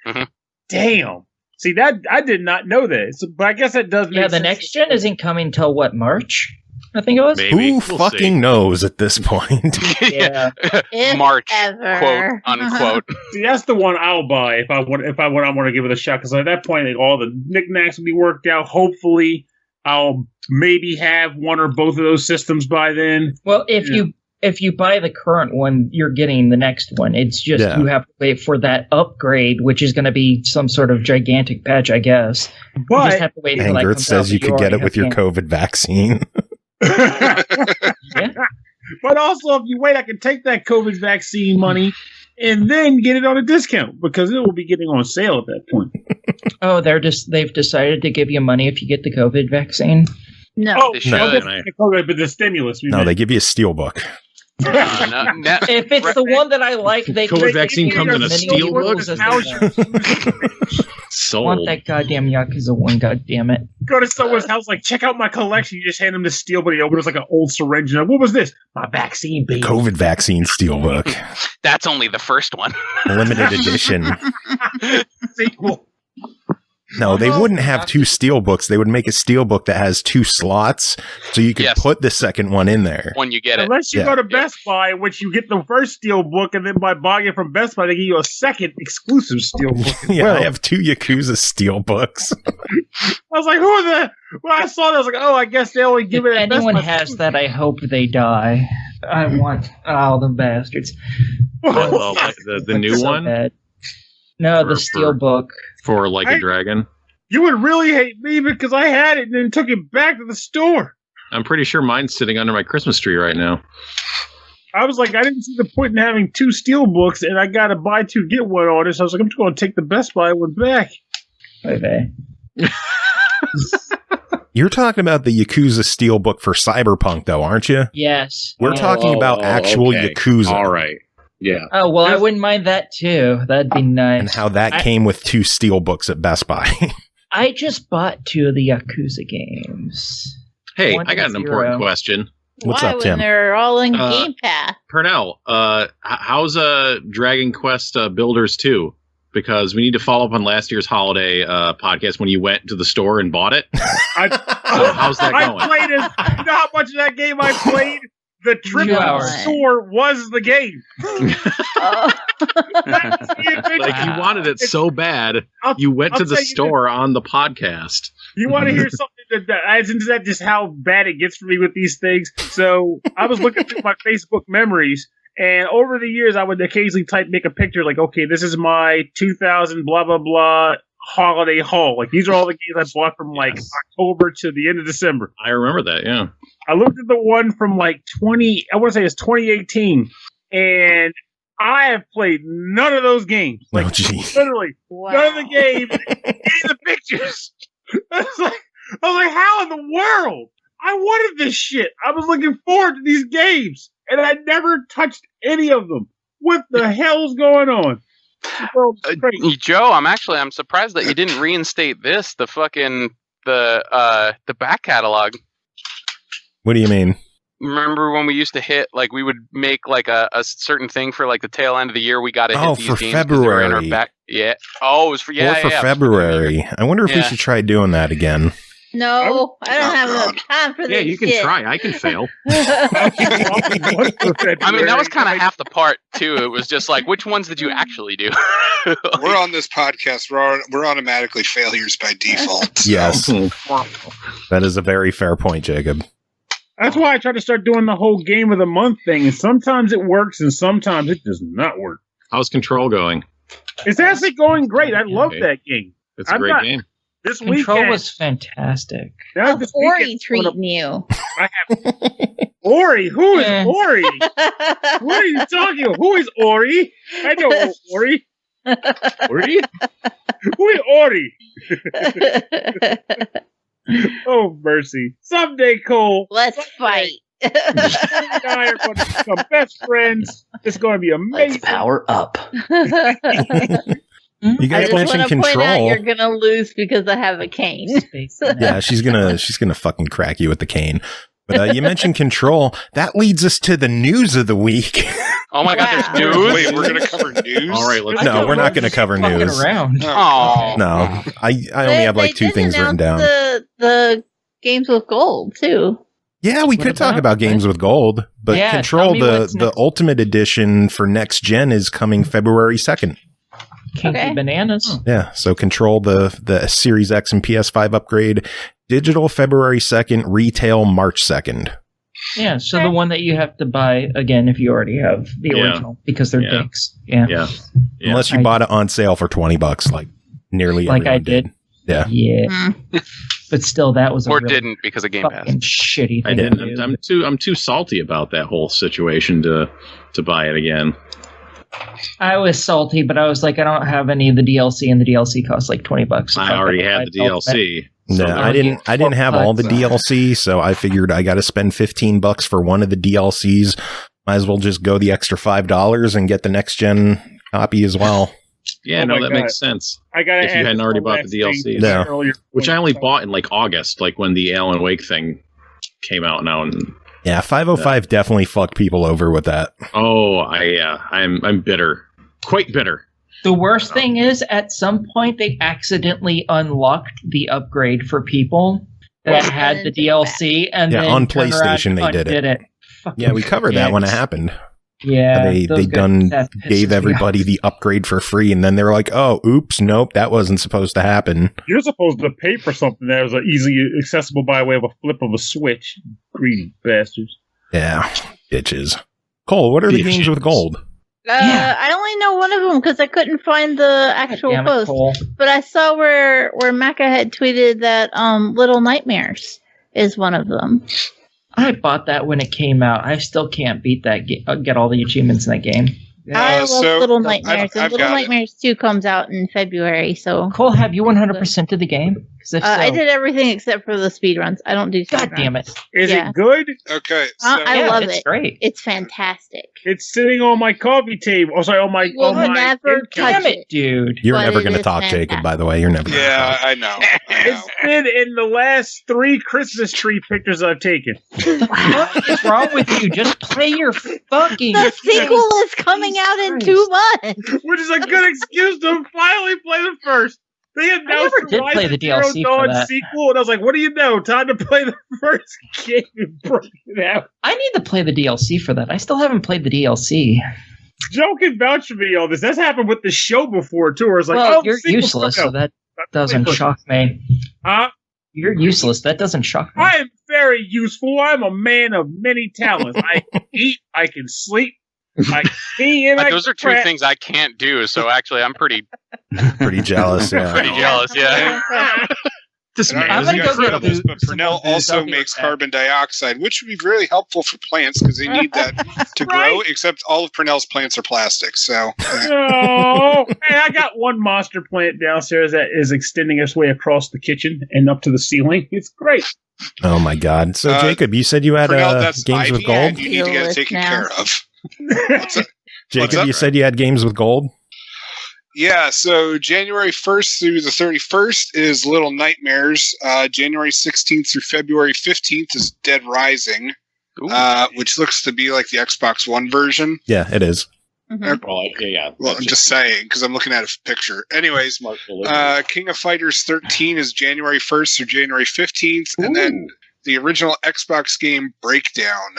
Mm-hmm. Damn. See, that I did not know this, but I guess that does make sense. The next gen isn't coming till what, March? I think it was. Maybe. Who fucking knows at this point? Yeah. March, ever. quote unquote. See, that's the one I'll buy if I want to give it a shot, because at that point, all the knickknacks will be worked out. Hopefully, I'll maybe have one or both of those systems by then. Well, if you buy the current one, you're getting the next one. It's just you have to wait for that upgrade, which is going to be some sort of gigantic patch, I guess. But you just have to wait until that comes says out, you could get it with your COVID vaccine. Yeah. But also, if you wait, I can take that COVID vaccine money and then get it on a discount, because it will be getting on sale at that point. Oh, they've decided to give you money if you get the COVID vaccine? No. Oh, They should. but the stimulus. No, they give you a steelbook. If it's the one that I like, they COVID vaccine comes in a steel book. I want that goddamn Yakuza one, goddammit. Go to someone's house, like, check out my collection. You just hand them the steel, but he opens like an old syringe. Like, what was this? My vaccine, baby. COVID vaccine steelbook. That's only the first one. Limited edition. Sequel. No, they wouldn't have two steelbooks. They would make a steelbook that has two slots, so you could put the second one in there. When you get it. Unless you go to Best Buy, which you get the first steelbook, and then by buying it from Best Buy, they give you a second exclusive steelbook. Yeah, I have two Yakuza steelbooks. I was like, who are the... When I saw that, I was like, oh, I guess they only give it at anyone has that, I hope they die. I want... Oh, the bastards. The new one? Bad. No, the steelbook. For Like a Dragon? You would really hate me because I had it and then took it back to the store. I'm pretty sure mine's sitting under my Christmas tree right now. I was like, I didn't see the point in having two steelbooks, and I got to buy two, get one on it. So I was like, I'm just going to take the Best Buy one back. Okay. You're talking about the Yakuza steelbook for Cyberpunk, though, aren't you? Yes. We're talking about actual Yakuza. All right. Yeah. Oh, well, I wouldn't mind that, too. That'd be nice. And how that came with two steelbooks at Best Buy. I just bought two of the Yakuza games. Hey, I got an important question. What's Why, up, when Tim? they're all in Game Pass? Pernell, how's Dragon Quest Builders 2? Because we need to follow up on last year's holiday podcast when you went to the store and bought it. How's that going? I played it. You know how much of that game I played? The trip to the store was the game. Like, you wanted it so bad, you went to the store on the podcast. You want to hear something that adds into that, just how bad it gets for me with these things? So I was looking through my Facebook memories, and over the years, I would occasionally make a picture like, okay, this is my 2000 blah, blah, blah holiday haul. Like, these are all the games I bought from October to the end of December. I remember that, yeah. I looked at the one from I want to say it's 2018, and I have played none of those games. Literally, none of the games, and the pictures. I was like, how in the world? I wanted this shit. I was looking forward to these games, and I never touched any of them. What the hell's going on? Joe, I'm surprised that you didn't reinstate the back catalog. What do you mean? Remember when we used to hit, we would make a certain thing for the tail end of the year, we got to hit these for games February. In our back. Yeah. Oh, it was for February. I wonder if we should try doing that again. No, I don't have enough time for this. Yeah, you can try. I can fail. I mean, that was kind of half the part too. It was just which ones did you actually do? We're on this podcast. We're automatically failures by default. So. Yes, that is a very fair point, Jacob. That's why I try to start doing the whole game of the month thing. And sometimes it works, and sometimes it does not work. How's Control going? It's actually going great. I love that game. It's a great game. This Control weekend was fantastic. How's Ori treating you? I have Ori. Who is Ori? What are you talking about? Who is Ori? I know Ori. Ori? Who is Ori? Oh, mercy. Someday, Cole. Let's fight. You and I are going to become best friends. It's going to be amazing. Let's power up. You guys mentioned Control. Point out you're gonna lose because I have a cane. Yeah, she's gonna fucking crack you with the cane. But you mentioned Control. That leads us to the news of the week. Oh my God, there's news. Wait, we're gonna cover news. All right, no, we're not gonna cover news. Oh no, I only have two things written down. The games with gold too. Yeah, we could talk about games with gold, but Control, the Ultimate Edition for next gen is coming February 2nd. Kinky bananas. Yeah, so Control, the Series X and PS5 upgrade, digital February 2nd, retail March 2nd. Yeah, so the one that you have to buy again if you already have the original because they're dicks. Yeah. Unless you bought it on sale for $20, like nearly everyone I did. Yeah. Yeah. But still, that was or didn't because of Game Pass. Shitty thing. I didn't. I'm too salty about that whole situation to buy it again. I was salty, but I was like, I don't have any of the DLC, and the DLC costs like $20. I already had the DLC. No, I didn't have all the DLC, so I figured I got to spend $15 for one of the DLCs Might as well just go the extra $5 and get the next gen copy as well. Yeah, that makes sense. I got if you hadn't already bought the DLC. No. Which I only bought in like August, like when the Alan Wake thing came out now. And yeah, 505 definitely fucked people over with that. Oh, I'm bitter. Quite bitter. The worst thing is, at some point, they accidentally unlocked the upgrade for people that had the DLC, and then on PlayStation they did it. Yeah, we covered that when it happened. Yeah, they gave everybody the upgrade for free, and then they were like, "Oh, oops, nope, that wasn't supposed to happen." You're supposed to pay for something that was easily accessible by way of a flip of a switch. Greedy bastards. Yeah, bitches. Cole, what are the games with gold? I only know one of them because I couldn't find the actual post. But I saw where Macca had tweeted that Little Nightmares is one of them. I bought that when it came out. I still can't beat that. Get all the achievements in that game. I love Little Nightmares, and Little Nightmares 2 comes out in February. So Cole, have you 100% of the game? I did everything except for the speedruns. I don't do speedruns. God damn it! Is it good? Okay, I love it. Great. It's fantastic. It's sitting on my coffee table. Oh, sorry, on my. We'll never touch it, dude. You're never going to talk, Jacob. By the way, you're never. Yeah, I know. It's been in the last 3 Christmas tree pictures I've taken. What is wrong with you? Just play your fucking. The sequel is coming out in 2 months, which is a good excuse to finally play the first. They announced the Rise of Zero Dawn sequel, and I was like, "What do you know? Time to play the first game and break it out." I need to play the DLC for that. I still haven't played the DLC. Joe can vouch for me on this. That's happened with the show before too. Where it's like, well, you're useless, so that doesn't shock me. Huh? You're useless. That doesn't shock me. I am very useful. I'm a man of many talents. I can eat. I can sleep. I can pee, and those are 2 things I can't do. So actually, I'm pretty jealous. Yeah. Pretty jealous. Yeah. This man I'm is going to go incredible. this, but Pernell also makes carbon dioxide, which would be really helpful for plants because they need that to grow. Except all of Pernell's plants are plastic. So, no. Hey, I got one monster plant downstairs that is extending its way across the kitchen and up to the ceiling. It's great. Oh my God! So Jacob, you said you had Pernell, games with gold. You need to get it taken care of. Jacob, you said you had games with gold? Yeah, so January 1st through the 31st is Little Nightmares. January 16th through February 15th is Dead Rising, which looks to be like the Xbox One version. Yeah, it is. Mm-hmm. Well, I'm just saying, because I'm looking at a picture. Anyways, King of Fighters 13 is January 1st through January 15th, and then the original Xbox game Breakdown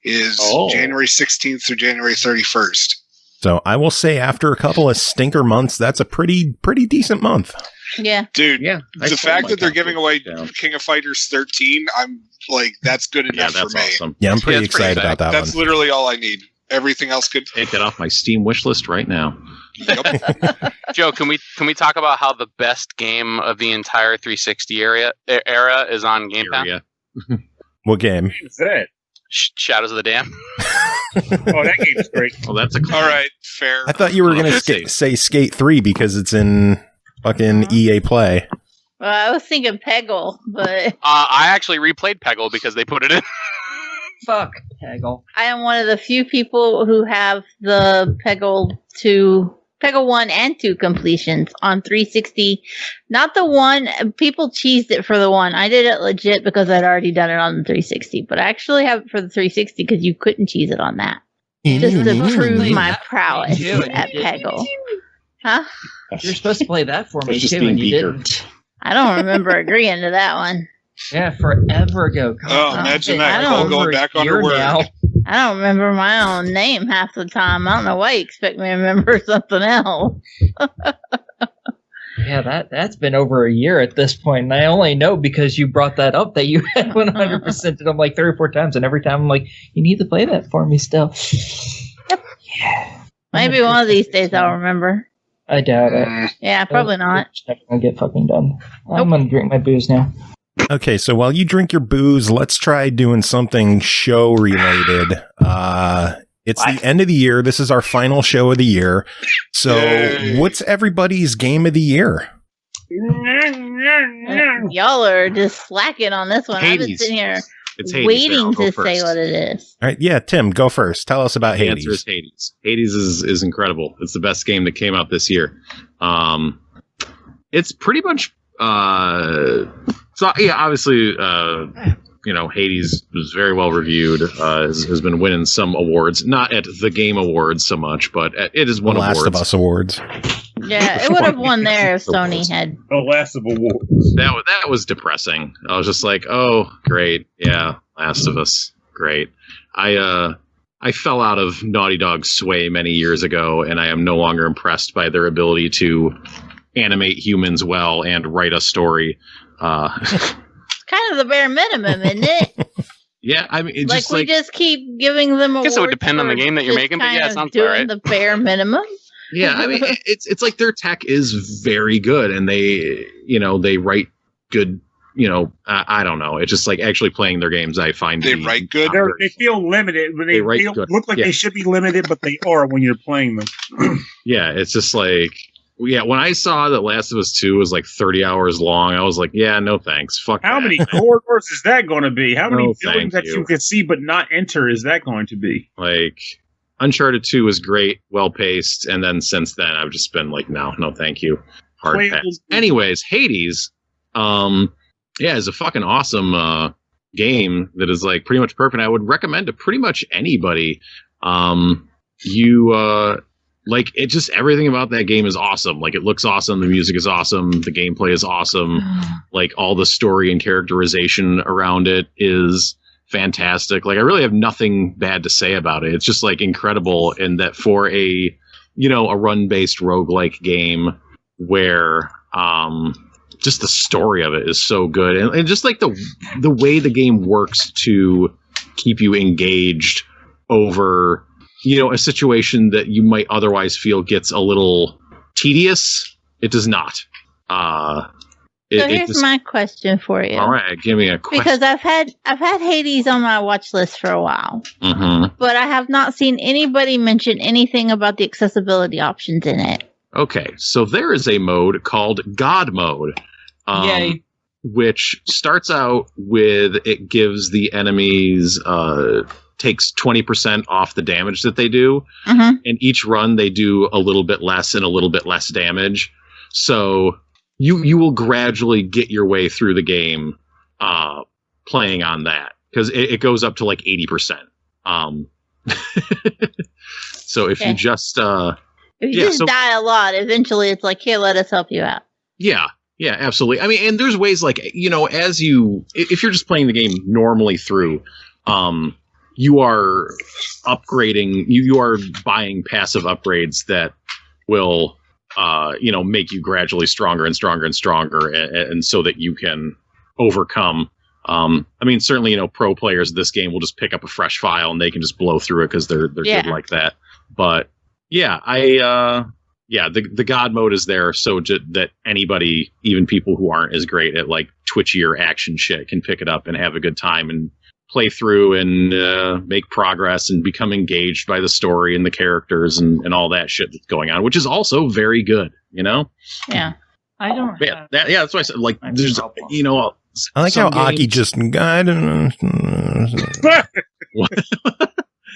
is January 16th through January 31st. So I will say, after a couple of stinker months, that's a pretty decent month. Yeah, dude. Yeah, the fact that they're giving away King of Fighters 13, I'm like, that's good enough for me. Awesome. Yeah, I'm pretty excited about that. That's literally all I need. Everything else could take it off my Steam wish list right now. Yep. Joe, can we talk about how the best game of the entire 360 era is on Game Pass? What game? What's that? Shadows of the Dam. Oh, that game's great. Well, that's all right. Fair. I thought you were going to say Skate 3 because it's in fucking EA Play. Well, I was thinking Peggle, but I actually replayed Peggle because they put it in. Fuck Peggle. I am one of the few people who have the Peggle 1 and 2 completions on 360. Not the one, people cheesed it for the one. I did it legit because I'd already done it on the 360, but I actually have it for the 360 because you couldn't cheese it on that. Just to prove my prowess at Peggle. Huh? You're supposed to play that for me too, and you didn't. I don't remember agreeing to that one. Yeah, forever ago. Imagine that. All going back on her word. Now. I don't remember my own name half the time. I don't know why you expect me to remember something else. Yeah, that's been over a year at this point, and I only know because you brought that up that you had 100%ed them like 3 or 4 times, and every time I'm like, you need to play that for me still. Yep. Yeah. Maybe one of these days I'll remember. I doubt it. Yeah, probably not. It's never gonna get fucking done. I'm gonna drink my booze now. Okay, so while you drink your booze, let's try doing something show related. It's the end of the year. This is our final show of the year. So what's everybody's game of the year? Y'all are just slacking on this one. I've been sitting here It's Hades. Waiting to say what it is. All right, yeah, Tim, go first. Tell us about Hades. The answer is Hades. Hades is incredible. It's the best game that came out this year. It's pretty much obviously Hades was very well reviewed. Has been winning some awards, not at the Game Awards so much, but it is one of Last of Us awards. Yeah, it would have won there if Sony had. Last of Awards. That was depressing. I was just like, oh, great, yeah, Last of Us, great. I fell out of Naughty Dog's sway many years ago, and I am no longer impressed by their ability to animate humans well and write a story. Kind of the bare minimum, isn't it? Yeah, I mean, it's we just keep giving them awards. I guess it would depend on the game that you're making, but yeah, it sounds all right. The bare minimum. Yeah, I mean, it's like their tech is very good, and they write good. I don't know. It's just like actually playing their games. I find they write good. They feel limited, but they look like they should be limited, but they are when you're playing them. Yeah, it's just like. Yeah, when I saw that Last of Us 2 was like 30 hours long, I was like, yeah, no thanks. Fuck How many corridors is that going to be? How many buildings that you can see but not enter is that going to be? Like, Uncharted 2 was great, well-paced, and then since then, I've just been like, no, thank you. Hard pass. Anyways, Hades, is a fucking awesome game that is like pretty much perfect. I would recommend to pretty much anybody. Like, it just, everything about that game is awesome. Like, it looks awesome, the music is awesome, the gameplay is awesome, like, all the story and characterization around it is fantastic. Like, I really have nothing bad to say about it. It's just, like, incredible in that for a run-based roguelike game where, just the story of it is so good. And just, like, the way the game works to keep you engaged over... a situation that you might otherwise feel gets a little tedious. It does not. Here's my question for you. All right, give me a question. Because I've had Hades on my watch list for a while, but I have not seen anybody mention anything about the accessibility options in it. Okay, so there is a mode called God Mode, which starts out with it gives the enemies. Takes 20% off the damage that they do. And each run they do a little bit less and a little bit less damage. So you will gradually get your way through the game playing on that. Because it goes up to like 80%. So if you just... die a lot, eventually it's like, here, let us help you out. Yeah, absolutely. I mean, and there's ways like, if you're just playing the game normally through... you are upgrading, you are buying passive upgrades that will, make you gradually stronger and stronger and stronger, and so that you can overcome. Certainly, pro players of this game will just pick up a fresh file and they can just blow through it because they're good like that. But yeah, the God mode is there so that anybody, even people who aren't as great at like twitchier action shit, can pick it up and have a good time and play through and make progress and become engaged by the story and the characters and all that shit that's going on, which is also very good, Yeah. I don't. Yeah, that's why I said, like, there's, I like how Aki just got.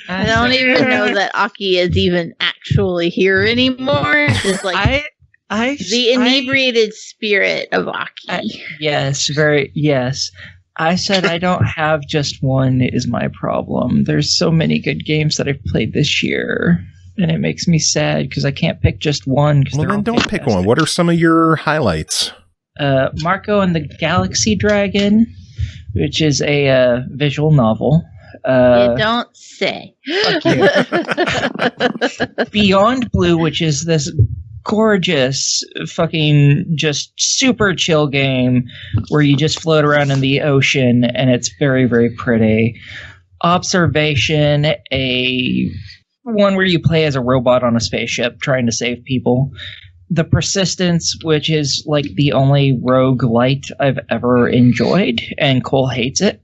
I don't even know that Aki is even actually here anymore. It's like the inebriated spirit of Aki. Yes. I said I don't have just one is my problem. There's so many good games that I've played this year, and it makes me sad because I can't pick just one. Well, then don't pick one. What are some of your highlights? Marco and the Galaxy Dragon, which is a visual novel. You don't say. Fuck you. Beyond Blue, which is this gorgeous fucking just super chill game where you just float around in the ocean and it's very, very pretty. Observation, a one where you play as a robot on a spaceship trying to save people. The Persistence, which is like the only roguelite I've ever enjoyed, and Cole hates it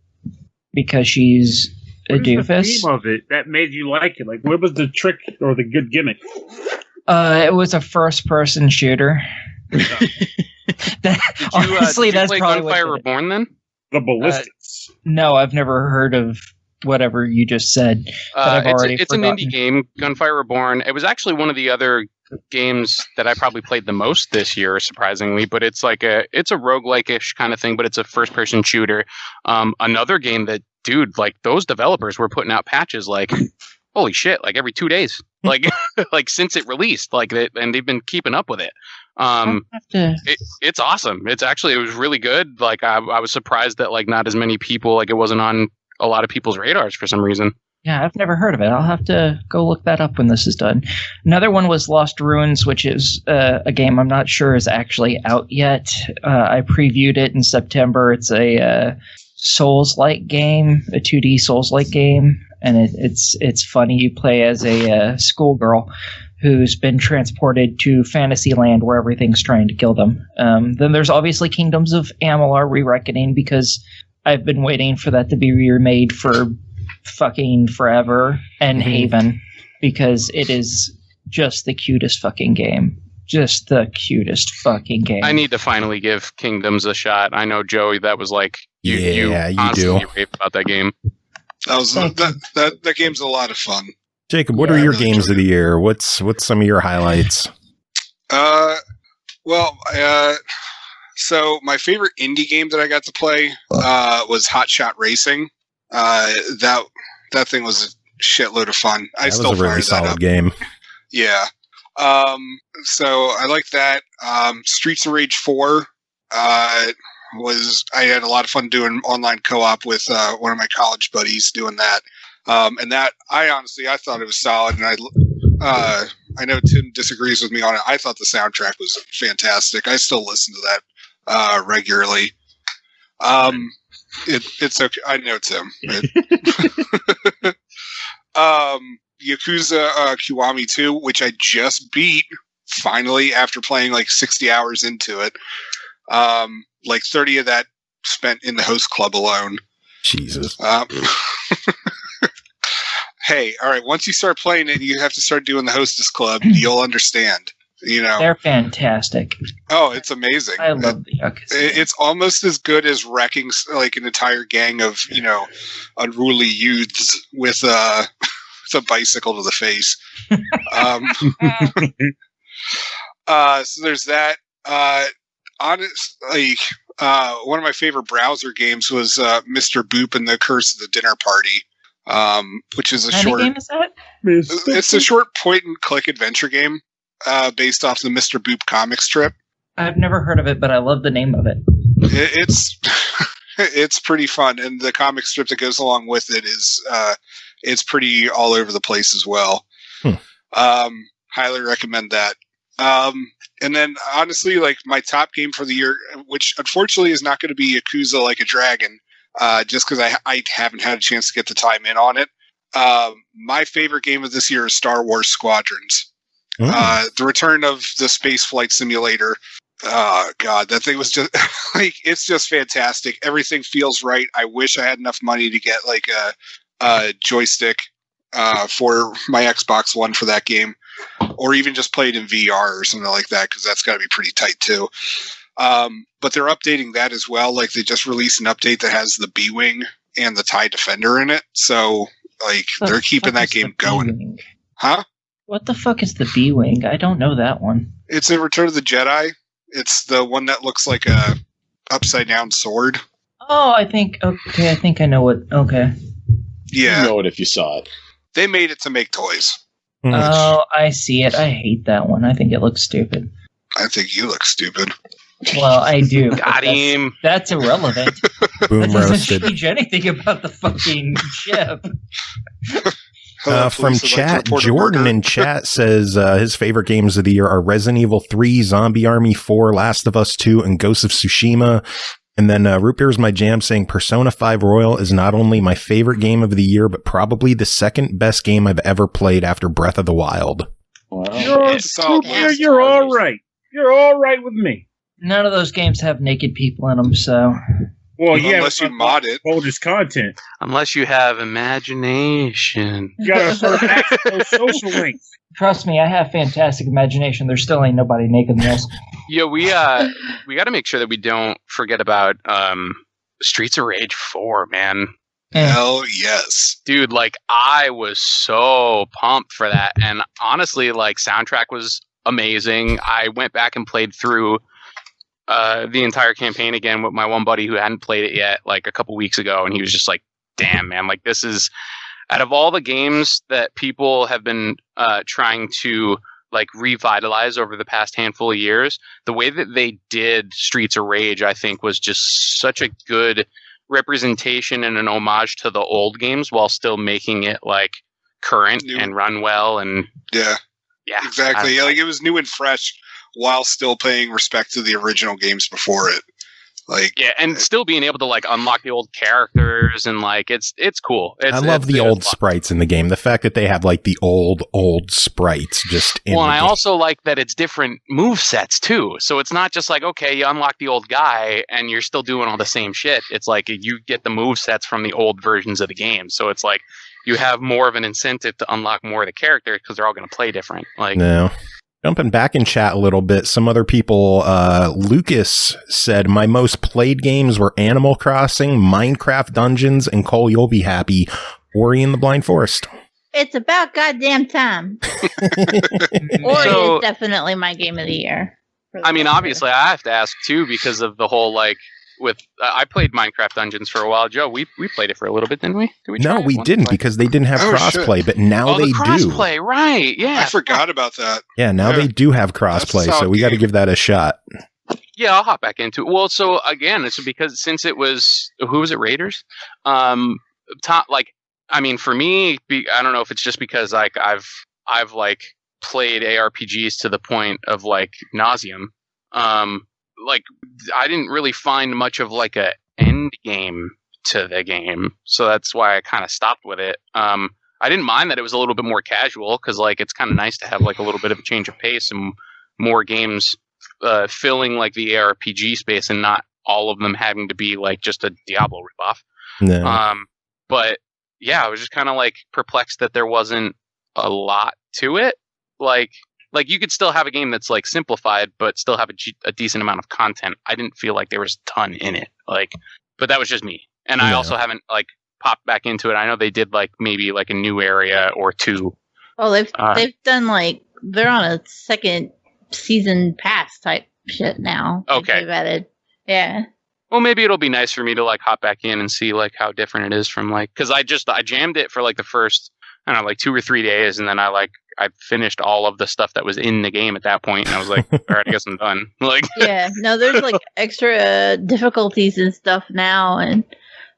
because she's a doofus. The theme of it that made you like it? Like, where was the trick or the good gimmick? It was a first-person shooter. Did you Honestly, that's play probably Gunfire Reborn then? The Ballistics. No, I've never heard of whatever you just said. It's an indie game, Gunfire Reborn. It was actually one of the other games that I probably played the most this year, surprisingly. But it's a roguelike-ish kind of thing, but it's a first-person shooter. Another game that, dude, like those developers were putting out patches like, holy shit, like every 2 days, like since it released, and they've been keeping up with it. It's awesome. It was really good. Like I was surprised that like not as many people, like it wasn't on a lot of people's radars for some reason. Yeah, I've never heard of it. I'll have to go look that up when this is done. Another one was Lost Ruins, which is a game I'm not sure is actually out yet. I previewed it in September. It's a Souls-like game, a 2D Souls-like game, and it's funny. You play as a schoolgirl who's been transported to Fantasyland where everything's trying to kill them. Then there's obviously Kingdoms of Amalur: Re-Reckoning, because I've been waiting for that to be remade for fucking forever, and Haven, because it is just the cutest fucking game. Just the cutest fucking game. I need to finally give Kingdoms a shot. I know, Joey, that was like you constantly rave about that game. That game's a lot of fun. Jacob, what are your games of the year? What's some of your highlights? So my favorite indie game that I got to play was Hot Shot Racing. That thing was a shitload of fun. That was a really solid game. Yeah. So I like that. Streets of Rage 4 I had a lot of fun doing online co-op with one of my college buddies doing that. And that I thought it was solid, and I know Tim disagrees with me on it. I thought the soundtrack was fantastic. I still listen to that regularly. It's okay. I know, Tim. Yakuza Kiwami 2, which I just beat finally after playing like 60 hours into it. Like 30 of that spent in the host club alone. Jesus. Hey, all right. Once you start playing it, you have to start doing the hostess club. You'll understand. You know, they're fantastic. Oh, it's amazing. I love the Yakuza. It's almost as good as wrecking like an entire gang of unruly youths with a bicycle to the face. So there's that. Honestly, one of my favorite browser games was Mr. Boop and the Curse of the Dinner Party, which is a short. Game is that? It's a short point-and-click adventure game based off the Mr. Boop comic strip. I've never heard of it, but I love the name of it. It's pretty fun, and the comic strip that goes along with it is it's pretty all over the place as well. Highly recommend that. And then honestly, like my top game for the year, which unfortunately is not going to be Yakuza Like a Dragon, just because I haven't had a chance to get the time in on it. My favorite game of this year is Star Wars Squadrons. The return of the space flight simulator. God, that thing was just like, it's just fantastic. Everything feels right. I wish I had enough money to get like a joystick for my Xbox One for that game, or even just play it in VR or something like that, because that's got to be pretty tight too. But they're updating that as well. Like they just released an update that has the B-Wing and the TIE Defender in it. So like they're keeping that game going. B-Wing? Huh? What the fuck is the B-Wing? I don't know that one. It's in Return of the Jedi. It's the one that looks like a upside down sword. Oh, I think I know what. Okay. Yeah. You know it if you saw it. They made it to make toys. Oh, I see it. I hate that one. I think it looks stupid. I think you look stupid. Well, I do. Got him. That's irrelevant. Boom That doesn't roasted. change anything about the fucking ship. From chat, Jordan in chat says his favorite games of the year are Resident Evil 3, Zombie Army 4, Last of Us 2, and Ghost of Tsushima. And then Root Beer's My Jam saying Persona 5 Royal is not only my favorite game of the year, but probably the second best game I've ever played after Breath of the Wild. Wow. You're all right. You're all right with me. None of those games have naked people in them, so... Well, yeah, unless you mod it. Boldest content. Unless you have imagination. You gotta sort of access those social links. Trust me, I have fantastic imagination. There still ain't nobody naked in this. Yeah, we got to make sure that we don't forget about Streets of Rage 4, man. Hell yes. Dude, like, I was so pumped for that. And honestly, like, soundtrack was amazing. I went back and played through the entire campaign again with my one buddy who hadn't played it yet, like, a couple weeks ago. And he was just like, damn, man, like, this is... Out of all the games that people have been trying to, like, revitalize over the past handful of years, the way that they did Streets of Rage, I think, was just such a good representation and an homage to the old games while still making it, like, current and run well. And yeah, exactly. Like, it was new and fresh while still paying respect to the original games before it. Like, yeah, and still being able to, like, unlock the old characters and, like, it's cool. I love the old sprites in the game. The fact that they have, like, the old sprites just in the game. I also like that it's different move sets too. So it's not just like, okay, you unlock the old guy and you're still doing all the same shit. It's like you get the move sets from the old versions of the game. So it's like you have more of an incentive to unlock more of the characters because they're all going to play different. Like, no. Jumping back in chat a little bit, some other people, Lucas said, my most played games were Animal Crossing, Minecraft Dungeons, and Cole, you'll be happy, Ori and the Blind Forest. It's about goddamn time. Ori is definitely my game of the year. I mean, obviously, I have to ask, too, because of the whole, like, with I played Minecraft Dungeons for a while. Joe, we played it for a little bit, didn't we? No, we didn't because they didn't have crossplay, but now they do. Crossplay, right? Yeah, I forgot about that. Yeah, now they do have crossplay, so we got to give that a shot. Yeah, I'll hop back into it. Well, so again, it's because since it was who was it, Raiders? Like, I mean, for me, I don't know if it's just because like I've like played ARPGs to the point of like nauseum. Like I didn't really find much of like a end game to the game, so that's why I kind of stopped with it. I didn't mind that it was a little bit more casual because like it's kind of nice to have like a little bit of a change of pace and more games filling like the ARPG space and not all of them having to be like just a Diablo ripoff. No. But yeah, I was just kind of like perplexed that there wasn't a lot to it. Like you could still have a game that's like simplified, but still have a decent amount of content. I didn't feel like there was a ton in it. Like, but that was just me. And I also haven't like popped back into it. I know they did like maybe like a new area or two. Oh, they've done like they're on a second season pass type shit now. Okay. They've added, yeah. Well, maybe it'll be nice for me to like hop back in and see like how different it is from like because I jammed it for like the first I don't know like 2 or 3 days and then I finished all of the stuff that was in the game at that point and I was like, all right, I guess I'm done. Like yeah, no, there's like extra difficulties and stuff now, and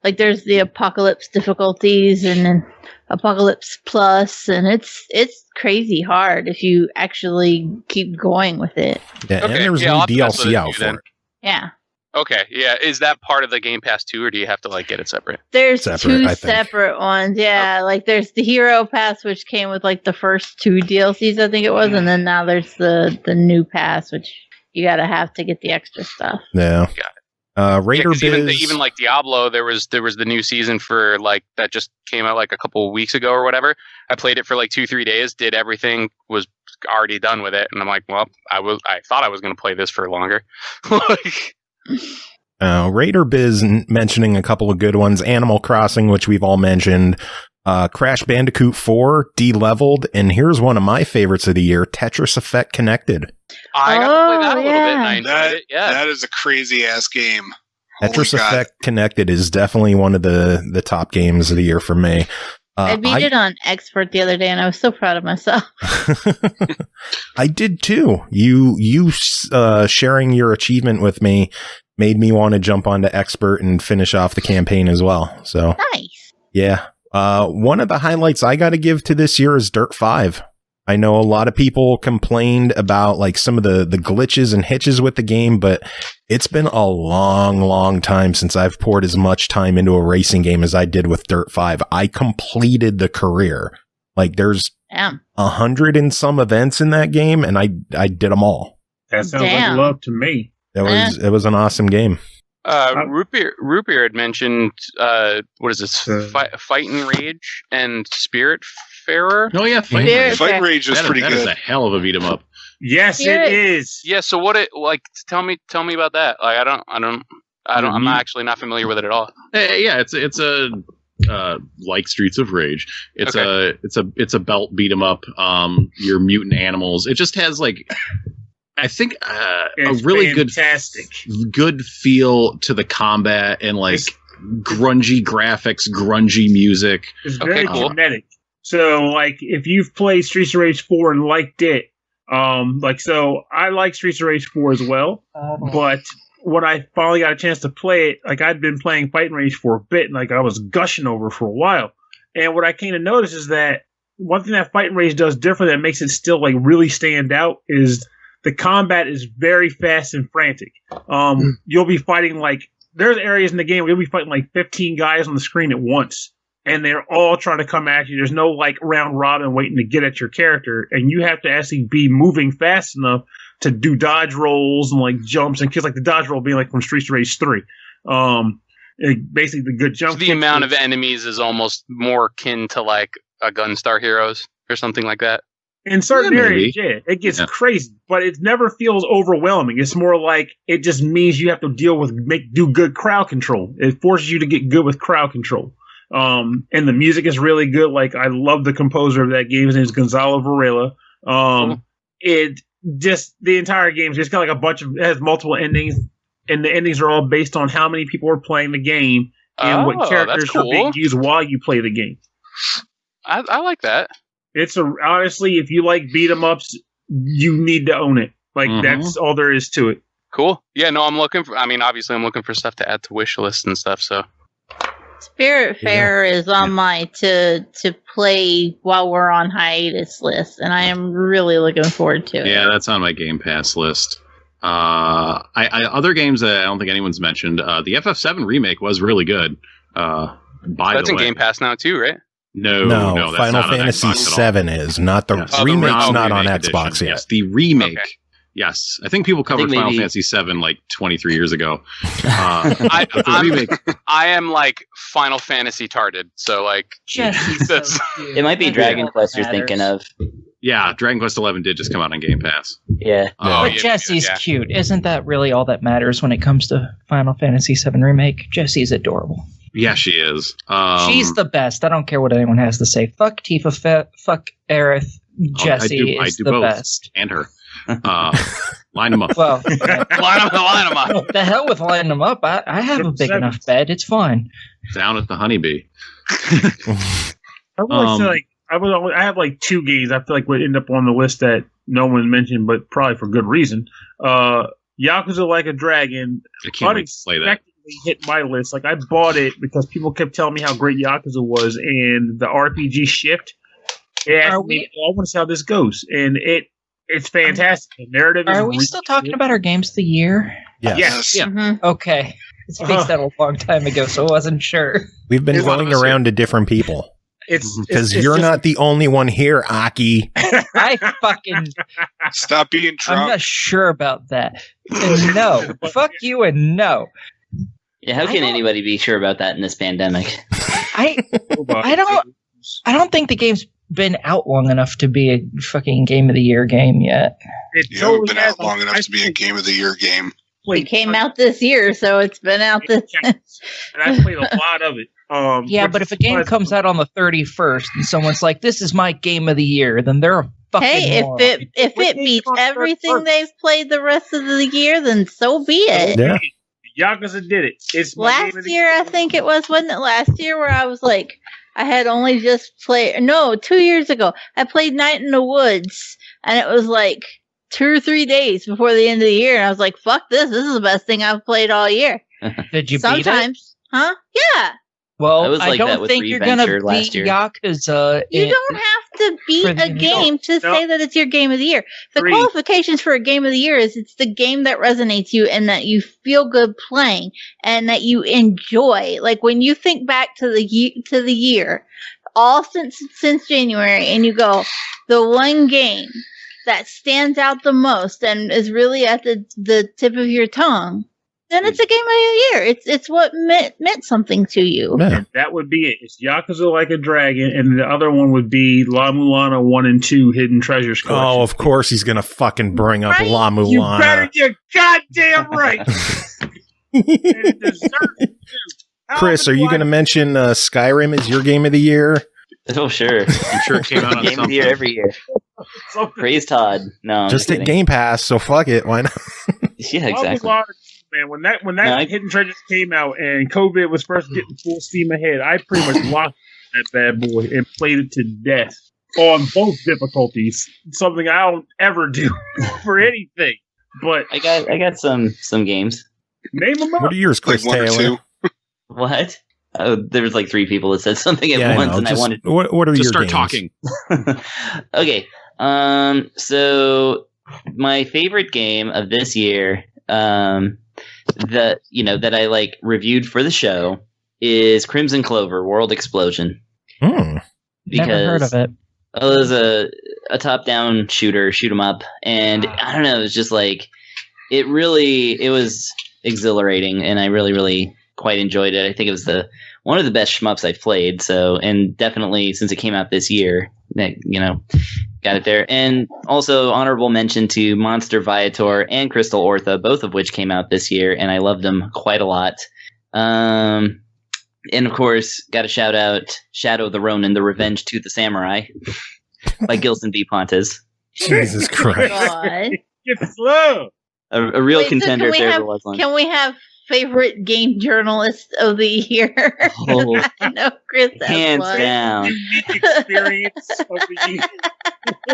like there's the Apocalypse difficulties and then Apocalypse Plus, and it's crazy hard if you actually keep going with it. Yeah, and there was new DLC out for it. Yeah. Okay, yeah. Is that part of the Game Pass too, or do you have to like get it separate? There's two separate ones. Yeah, okay. Like there's the Hero Pass, which came with like the first 2 DLCs, I think it was, and then now there's the new pass, which you gotta have to get the extra stuff. Yeah. Got it. Raider Biz. Even like Diablo, there was the new season for like that just came out like a couple of weeks ago or whatever. I played it for like 2-3 days, did everything, was already done with it, and I'm like, well, I thought I was gonna play this for longer. Like. Raider Biz mentioning a couple of good ones. Animal Crossing, which we've all mentioned. Crash Bandicoot 4, De-Leveled, and here's one of my favorites of the year, Tetris Effect Connected. I got to play that a little bit, and I enjoyed it. Yeah, that is a crazy-ass game. Tetris Effect Connected is definitely one of the top games of the year for me. I beat it on Expert the other day, and I was so proud of myself. I did too. You sharing your achievement with me made me want to jump onto Expert and finish off the campaign as well. So nice. Yeah. One of the highlights I got to give to this year is Dirt 5. I know a lot of people complained about like some of the glitches and hitches with the game, but it's been a long time since I've poured as much time into a racing game as I did with Dirt 5. I completed the career. Like there's 100 and some events in that game, and I did them all. That sounds like love to me. It was an awesome game. Root Beer had mentioned what is this? Fight and Rage and Spiritfarer. Oh yeah, Fight and Rage is pretty good. That is a hell of a beat 'em up. Yes, it is. Yeah. So what it like? Tell me about that. Like I I'm actually not familiar with it at all. Yeah, it's a like Streets of Rage. It's a belt beat 'em up. Your mutant animals. It just has like, I think a really good feel to the combat and like grungy graphics, grungy music. It's very kinetic. So like if you've played Streets of Rage 4 and liked it, so I like Streets of Rage 4 as well, but when I finally got a chance to play it, like I'd been playing Fighting Rage for a bit, and like I was gushing over for a while. And what I came to notice is that one thing that Fighting Rage does different that makes it still like really stand out is the combat is very fast and frantic. You'll be fighting like there's areas in the game where you'll be fighting like 15 guys on the screen at once, and they're all trying to come at you. There's no like round robin waiting to get at your character, and you have to actually be moving fast enough to do dodge rolls and like jumps and kills, like the dodge roll being like from Streets of Rage 3. Basically the good jump. So the amount of enemies is almost more akin to like a Gunstar Heroes or something like that. In certain areas, it gets crazy, but it never feels overwhelming. It's more like it just means you have to deal with do good crowd control. It forces you to get good with crowd control. And the music is really good. Like I love the composer of that game. His name is Gonzalo Varela. It just the entire game is just kind of like it has multiple endings, and the endings are all based on how many people are playing the game and what characters are being used while you play the game. I like that. It's honestly, if you like beat 'em ups, you need to own it. Like that's all there is to it. Cool. Yeah, no, obviously I'm looking for stuff to add to wish lists and stuff, so. Spiritfarer is on my to play while we're on hiatus list, and I am really looking forward to it. Yeah, that's on my Game Pass list. Other games that I don't think anyone's mentioned. The FF7 remake was really good. That's in Game Pass now too, right? No. That's Final Fantasy VII is not the remake's not on Xbox edition, yet. Yes, the remake. Okay. Yes, I think people covered Final Fantasy VII like 23 years ago. I am like Final Fantasy tarded, so like it might be Dragon Quest you're thinking of. Yeah, Dragon Quest 11 did just come out on Game Pass. Yeah, but Jessie's cute. Isn't that really all that matters when it comes to Final Fantasy VII remake? Jessie's adorable. Yeah, she is. She's the best. I don't care what anyone has to say. Fuck Tifa. Fuck Aerith. Jessie is the both. best. And her. Line them up. Well, line them up. The hell with lining them up. I have a big enough bed. It's fine. Down at the Honeybee. I have like two games I feel like would end up on the list that no one mentioned, but probably for good reason. Yakuza Like a Dragon. I can't wait to play that. Hit my list. Like I bought it because people kept telling me how great Yakuza was, and the RPG shift. I want to see how this goes, and it's fantastic. The narrative. Are we still talking about our games of the year? Yes. Yeah. Mm-hmm. Okay. It's based out a long time ago, so I wasn't sure. We've been going around to different people. It's because you're not the only one here, Aki. I fucking stop being drunk. I'm not sure about that. And no, fuck you, and no. Yeah, how can anybody be sure about that in this pandemic? I don't think the game's been out long enough to be a fucking Game of the Year game yet. It's been out long enough to be a Game of the Year game. It came out this year, so it's been out this. And I played a lot of it. But if a game comes out on the 31st and someone's like, "This is my Game of the Year," then they're a fucking moron. if it beats everything they've played the rest of the year, then so be it. Yeah. Yakuza did it. It's last year, I think it was, wasn't it? Last year, where I was like, I had only just played. No, 2 years ago, I played Night in the Woods, and it was like 2 or 3 days before the end of the year, and I was like, "Fuck this! This is the best thing I've played all year." Did you beat it? Huh? Yeah. Well, I don't think you're going to beat Yakuza. You don't have to beat a game to say that it's your game of the year. The qualifications for a game of the year is it's the game that resonates you and that you feel good playing and that you enjoy. Like when you think back to the year, all since January, and you go, the one game that stands out the most and is really at the tip of your tongue, then it's a game of the year. It's what meant something to you. Yeah. That would be it. It's Yakuza Like a Dragon, and the other one would be La Mulana 1 and 2 Hidden Treasures Collection. Oh, of course he's going to fucking bring up La Mulana. You better, you're goddamn right. it deserves to. Chris, are you going to mention Skyrim as your game of the year? Oh, sure. I'm sure it came out on game of the year every year. Praise Todd. No, I'm just at Game Pass, so fuck it. Why not? Yeah, exactly. Man, when that Hidden Treasures came out and COVID was first getting full steam ahead, I pretty much locked that bad boy and played it to death on both difficulties. Something I don't ever do for anything. But I got some games. Name them up. What are yours, Chris Taylor? What? Oh, there was like 3 people that said something at once, and I wanted. What are your start games? Talking? Okay. So my favorite game of this year, that I like reviewed for the show, is Crimson Clover: World Explosion. Because never heard of it. It was a top-down shooter, shoot 'em up, and I don't know. It was just like it was exhilarating, and I really, really quite enjoyed it. I think it was one of the best shmups I've played. So, and definitely since it came out this year, got it there. And also honorable mention to Monster Viator and Crystal Ortha, both of which came out this year, and I loved them quite a lot. And of course, got to shout out Shadow the Ronin: The Revenge to the Samurai by Gilson D. Pontes. Jesus Christ! It's slow. A real contender if there ever was one. Can we have favorite game journalist of the year? Oh, I know Chris has hands one. down. Unique experience of the year.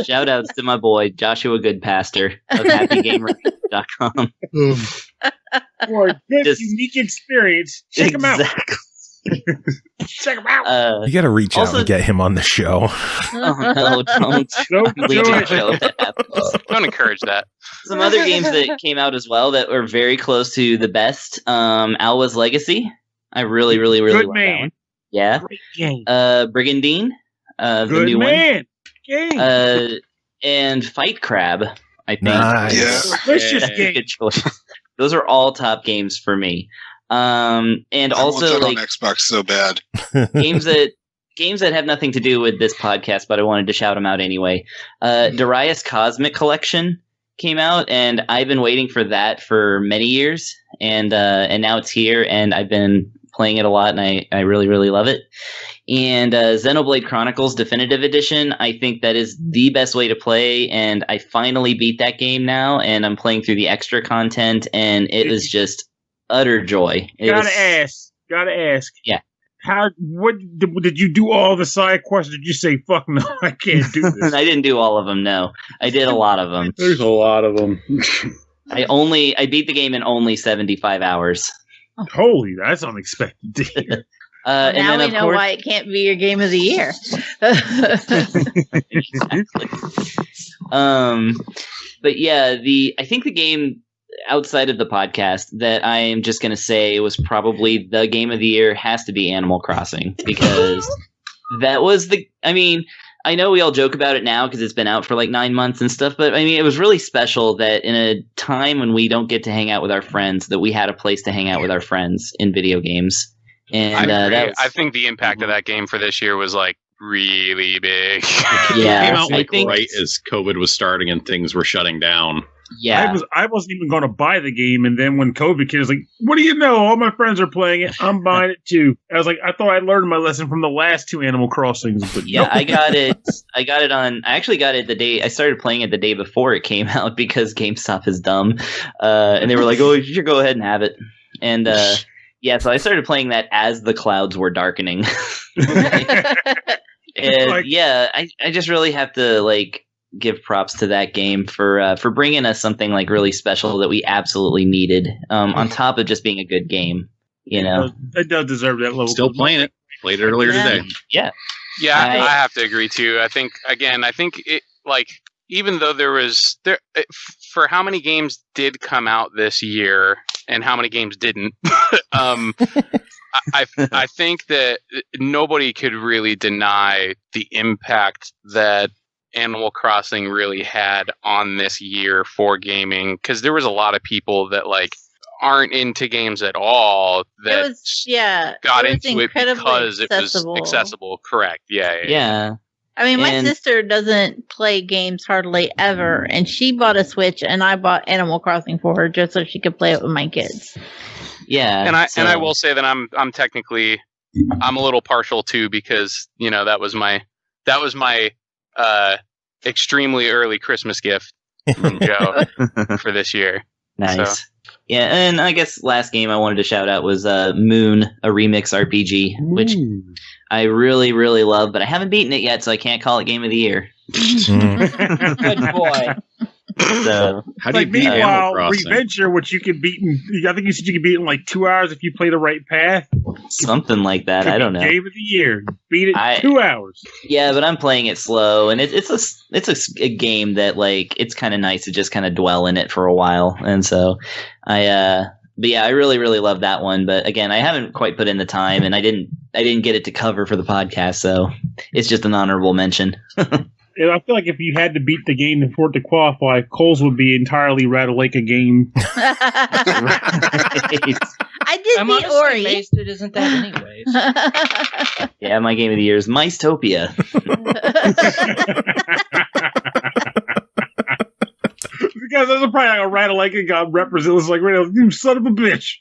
Shout outs to my boy Joshua Goodpaster of HappyGamer.com. For this unique experience, check him out. Check him out. You got to reach out and get him on the show. Oh no! Don't leave the show if that happens. Don't encourage that. Some other games that came out as well that were very close to the best. Alwa's Legacy. I really, really, really love that one. Yeah. Great game. Brigandine. The new man. one. And Fight Crab. I think. Nice. Yeah. Delicious game. Good choice. Those are all top games for me. And also like on Xbox so bad. games that have nothing to do with this podcast, but I wanted to shout them out anyway. Darius Cosmic Collection came out, and I've been waiting for that for many years, and now it's here, and I've been playing it a lot, and I really, really love it. And Xenoblade Chronicles Definitive Edition, I think that is the best way to play, and I finally beat that game now, and I'm playing through the extra content, and it was just utter joy. Gotta ask. Yeah. What did you do all the side quests? Did you say, fuck no, I can't do this? I didn't do all of them, no. I did a lot of them. There's a lot of them. I beat the game in only 75 hours. Holy, that's unexpected to hear. And now then, we know why it can't be your game of the year. Exactly. But yeah, I think the game outside of the podcast that I am just going to say was probably the game of the year has to be Animal Crossing, because that was I know we all joke about it now because it's been out for like 9 months and stuff, but I mean, it was really special that in a time when we don't get to hang out with our friends, that we had a place to hang out with our friends in video games. And I think the impact of that game for this year was like really big. Yeah, it came out right as COVID was starting and things were shutting down. Yeah, I wasn't even going to buy the game, and then when COVID came, I was like, "What do you know? All my friends are playing it. I'm buying it too." I was like, "I thought I learned my lesson from the last 2 Animal Crossings." But yeah, no. I got it on. I actually got it the day I started playing it the day before it came out because GameStop is dumb, and they were like, "Oh, you should go ahead and have it." And yeah, so I started playing that as the clouds were darkening. And yeah, I just really have to give props to that game for bringing us something like really special that we absolutely needed. On top of just being a good game, it does deserve that level. Still playing it. Played it earlier today. Yeah, I have to agree too. I think it even though for how many games did come out this year and how many games didn't. I think that nobody could really deny the impact that Animal Crossing really had on this year for gaming, because there was a lot of people that aren't into games at all that got into it because it was accessible. Correct. Yeah. I mean, my sister doesn't play games hardly ever, and she bought a Switch, and I bought Animal Crossing for her just so she could play it with my kids. Yeah, and I will say that I'm technically I'm a little partial too, because that was my extremely early Christmas gift from Joe for this year. Nice. So. Yeah, and I guess last game I wanted to shout out was Moon, a remix RPG, which I really, really love, but I haven't beaten it yet, so I can't call it Game of the Year. Good boy. So, how do you beat Meanwhile, Reventure, which you can beat I think you said you can beat it in like 2 hours if you play the right path. Something like that. I don't know. Game of the Year. Beat it in 2 hours. Yeah, but I'm playing it slow, and it's a game that it's kind of nice to just kind of dwell in it for a while, and so I really, really love that one. But again, I haven't quite put in the time, and I didn't get it to cover for the podcast, so it's just an honorable mention. And I feel like if you had to beat the game for it to qualify, Cole's would be entirely Rattlelake game. I did beat Ori. It isn't that anyways. Yeah, my game of the year is Micetopia. Because there's probably like a Rattlelake got represents like, you son of a bitch.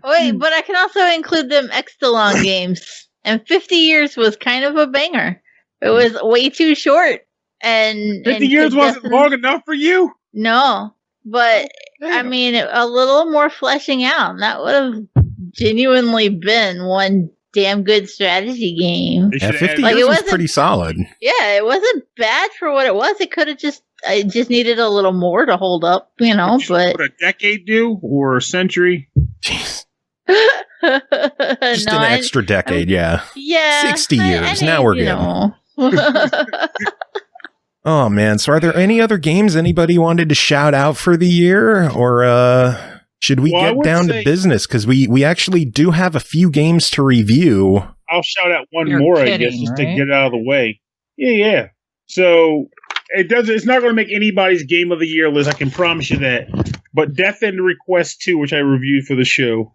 Wait, but I can also include them Extelon games. And 50 years was kind of a banger. It was way too short. And 50 years wasn't long enough for you? No. But, I mean, a little more fleshing out. And that would have genuinely been one damn good strategy game. Yeah, 50 years was pretty solid. Yeah, it wasn't bad for what it was. It could have it just needed a little more to hold up, but... What a decade do? Or a century? Jeez. Just an extra decade, yeah. 60 years. Now we're good. Oh man, so are there any other games anybody wanted to shout out for the year, or should we get down to business, because we actually do have a few games to review? I'll shout out one more, I guess, just to get it out of the way. Yeah. So it's not going to make anybody's game of the year list, I can promise you that. But Death End Request 2, which I reviewed for the show.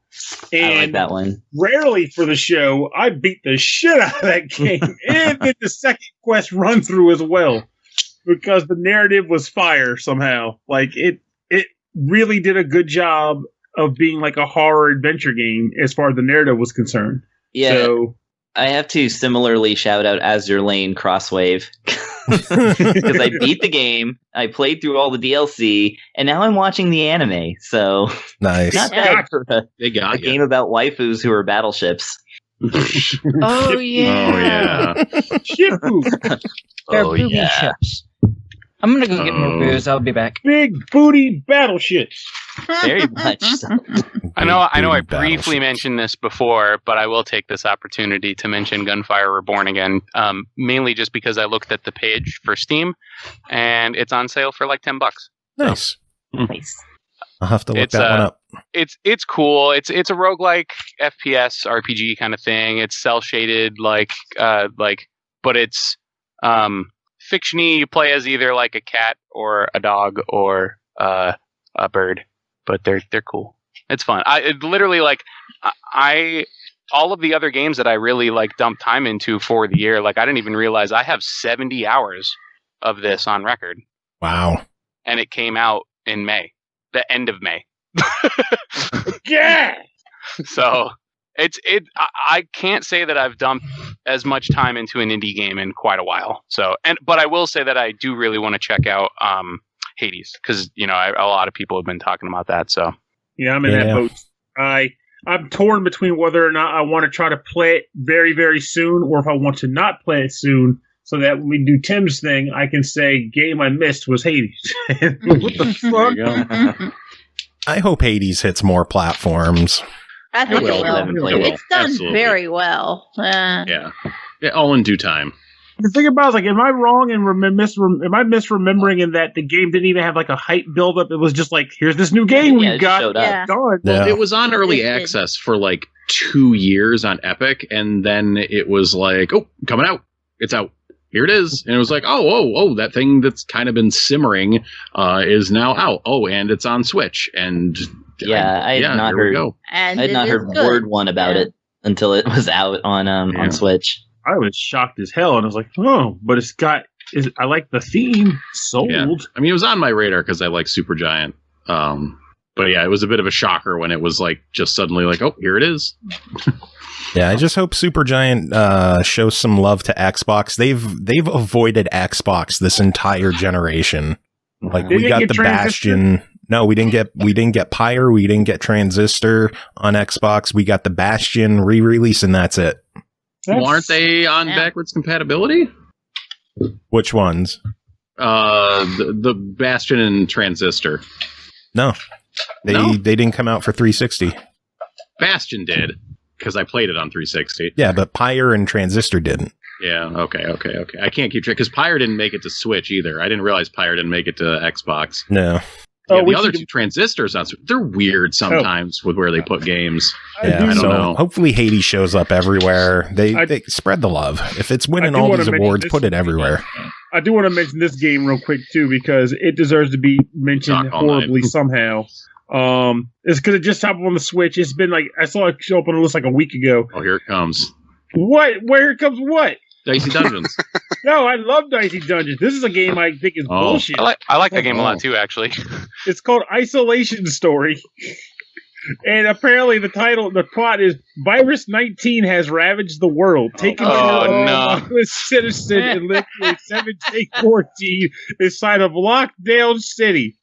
And I like that one. Rarely for the show, I beat the shit out of that game and did the second quest run through as well. Because the narrative was fire somehow. Like, it really did a good job of being like a horror adventure game as far as the narrative was concerned. Yeah. So, I have to similarly shout out Azure Lane Crosswave. Because I beat the game, I played through all the DLC, and now I'm watching the anime. So nice. Not bad for a game about waifus who are battleships. Oh yeah. They're booby ships. I'm gonna go get more booze. I'll be back. Big booty battleships. Very much so. I know I briefly mentioned this before, but I will take this opportunity to mention Gunfire Reborn again, mainly just because I looked at the page for Steam, and it's on sale for like $10. Nice. Nice. I'll have to look that one up. It's cool. It's a roguelike FPS RPG kind of thing. It's cel shaded, but it's fictiony. You play as either like a cat or a dog or a bird, but they're cool. It's fun. All of the other games that I really dumped time into for the year, I didn't even realize I have 70 hours of this on record. Wow. And it came out in May, the end of May. Yeah. So I can't say that I've dumped as much time into an indie game in quite a while. So, but I will say that I do really want to check out Hades, because a lot of people have been talking about that. So yeah, I'm in that boat. I'm torn between whether or not I want to try to play it very, very soon, or if I want to not play it soon, so that when we do Tim's thing, I can say game I missed was Hades. What the fuck? There you go. I hope Hades hits more platforms. I think it will. It's done very well. Yeah, all in due time. The thing about it is, am I wrong and am I misremembering in that the game didn't even have a hype buildup? It was just here's this new game we've got. Yeah. Well, it was on early access for 2 years on Epic, and then it was coming out. It's out. Here it is. And it was oh, that thing that's kind of been simmering is now out. Oh, and it's on Switch. And I had not heard word one about it until it was out on Switch. I was shocked as hell, and I was like, oh, but I like the theme. Sold. Yeah. I mean, it was on my radar because I like Supergiant. But But yeah, it was a bit of a shocker when it was like just suddenly like, oh, here it is. Yeah, I just hope Supergiant shows some love to Xbox. They've avoided Xbox this entire generation. Like we got the Bastion. No, we didn't get Pyre, we didn't get Transistor on Xbox. We got the Bastion re-release, and that's it. Well, aren't they on backwards compatibility? Which ones? The Bastion and Transistor. No. They didn't come out for 360. Bastion did, because I played it on 360. Yeah, but Pyre and Transistor didn't. Yeah, okay. I can't keep track, because Pyre didn't make it to Switch either. I didn't realize Pyre didn't make it to Xbox. No. Yeah, the other two Transistors, they're weird sometimes with where they put games. Yeah, I don't know. Hopefully Hades shows up everywhere. They spread the love. If it's winning all these awards, put it everywhere. I do want to mention this game real quick, too, because it deserves to be mentioned horribly somehow. It's because it just happened on the Switch. It's been like, I saw it show up on the list like a week ago. Oh, here it comes. What? Where it comes what? Dicey Dungeons. No, I love Dicey Dungeons. This is a game I think is bullshit. I like that game a lot too, actually. It's called Isolation Story. And apparently the plot is Virus 19 has ravaged the world, taking a citizen and living in 7-day quarantine inside of lockdown city.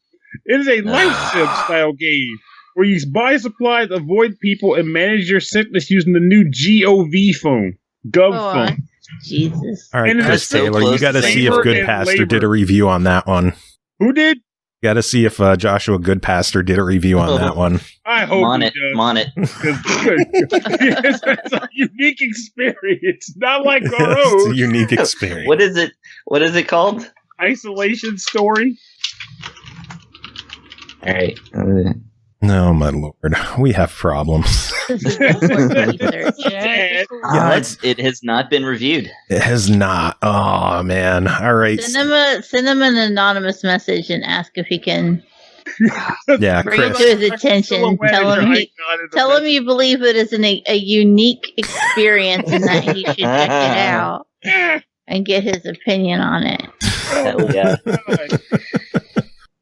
It is a life sim style game where you buy supplies, avoid people, and manage your sickness using the new GOV phone. phone. Jesus. All right, Chris Taylor, you got to see if Goodpaster did a review on that one. Who did? Got to see if Joshua Goodpaster did a review on that one. I hope on it. It's a unique experience, not like our own. It's a unique experience. What is it? What is it called? Isolation Story. All right. No, my lord, we have problems. It has not been reviewed. It has not. Oh man! All right. Send him an anonymous message and ask if he can. Yeah, bring it to his attention. Tell him you believe it is a unique experience and that he should check it out and get his opinion on it. Yeah.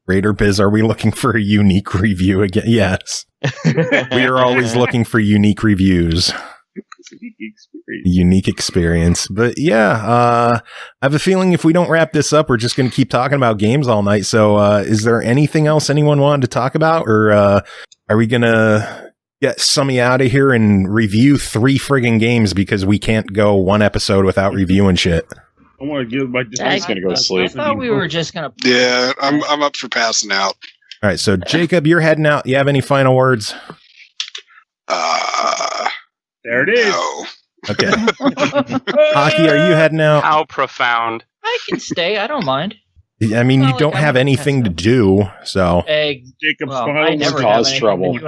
Raider Biz, are we looking for a unique review again? Yes. We are always looking for unique reviews. Unique experience. But yeah, I have a feeling if we don't wrap this up, we're just going to keep talking about games all night. So is there anything else anyone wanted to talk about? Or are we going to get Summy out of here and review 3 friggin' games because we can't go one episode without reviewing shit? I want to give my. I'm just gonna go to sleep. I thought we were just gonna. Yeah, I'm up for passing out. All right, so Jacob, you're heading out. You have any final words? There it is. No. Okay. Aki, are you heading out? How profound. I can stay. I don't mind. I mean, you don't have anything to do, so. Jacob's I never cause trouble. All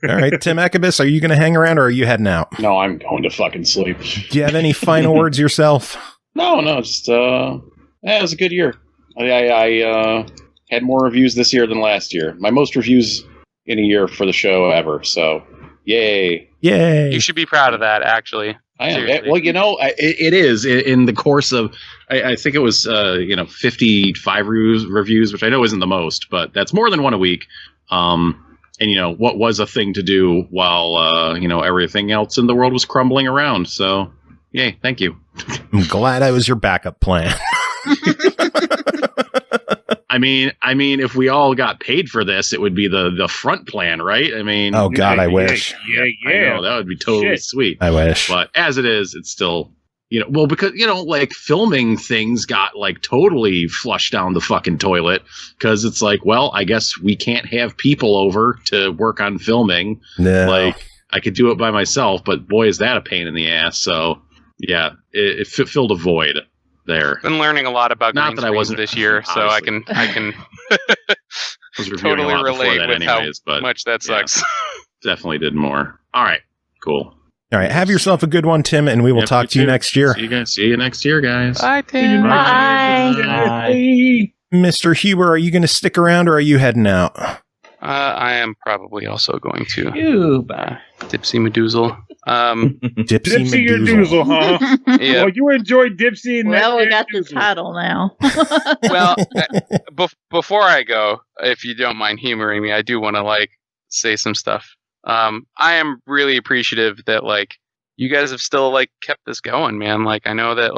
right, Tim Ekkebus, are you going to hang around or are you heading out? No, I'm going to fucking sleep. Do you have any final words yourself? No, just it was a good year. I had more reviews this year than last year. My most reviews in a year for the show ever. So, yay! Yay! You should be proud of that, actually. I am. Well, it is in the course of. I think it was 55 reviews, which I know isn't the most, but that's more than one a week. And what was a thing to do while everything else in the world was crumbling around. So, yay! Thank you. I'm glad I was your backup plan. I mean, if we all got paid for this, it would be the front plan, right? I mean, oh God, I wish. Yeah. I know, that would be totally sweet. I wish, but as it is, it's still, because like filming things got like totally flushed down the fucking toilet because it's like, well, I guess we can't have people over to work on filming. No. Like I could do it by myself, but boy, is that a pain in the ass. So yeah, it filled a void. There. Been learning a lot about not that I wasn't this year, so I can totally relate with anyways, how much that sucks. Definitely did more. All right, cool. All right, have yourself a good one, Tim, and we will talk to you next year. See you next year, guys. Bye, Tim. Bye. Mr. Huber, are you going to stick around or are you heading out? I am probably also going to. Huber. Dipsy Madoodle. Dipsy Madoodle, huh? Yeah. Well, you enjoyed Dipsy. Well, we got the title now. Well, before I go, if you don't mind humoring me, I do want to say some stuff. I am really appreciative that you guys have still kept this going, man. I know that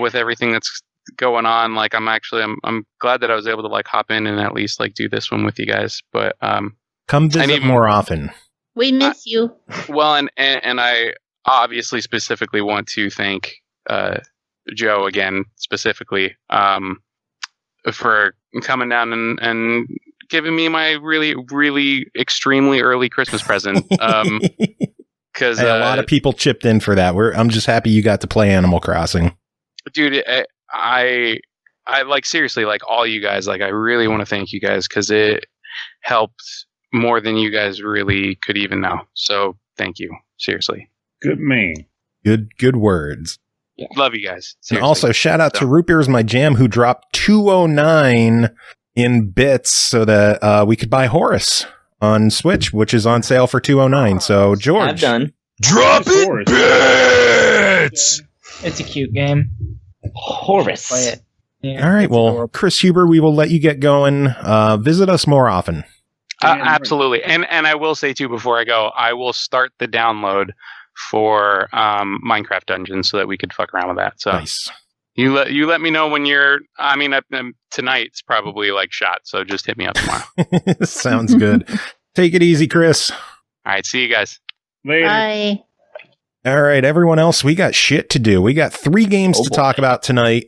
with everything that's going on, I'm glad that I was able to hop in and at least do this one with you guys. But come visit more often. We miss you. Well, and I obviously specifically want to thank Joe again specifically for coming down and giving me my really, really extremely early Christmas present. Because a lot of people chipped in for that. I'm just happy you got to play Animal Crossing, dude. I seriously all you guys. I really want to thank you guys because it helped more than you guys really could even know. So thank you, seriously. Good man. Good words. Yeah. Love you guys. Seriously. And also shout out to Root Beer's My Jam, who dropped $2.09 in bits so that we could buy Horus on Switch, which is on sale for $2.09. So George, I've done. Drop it bits. It's a cute game. Horus. Play it. Yeah, all right. Well, adorable. Kris Huber, we will let you get going. Visit us more often. Absolutely. And I will say too, before I go, I will start the download for Minecraft Dungeons so that we could fuck around with that. So nice. You let me know when you're. I mean, tonight's probably shot. So just hit me up tomorrow. Sounds good. Take it easy, Kris. All right. See you guys. Later. Bye. All right, everyone else, we got shit to do. We got 3 games to talk about tonight.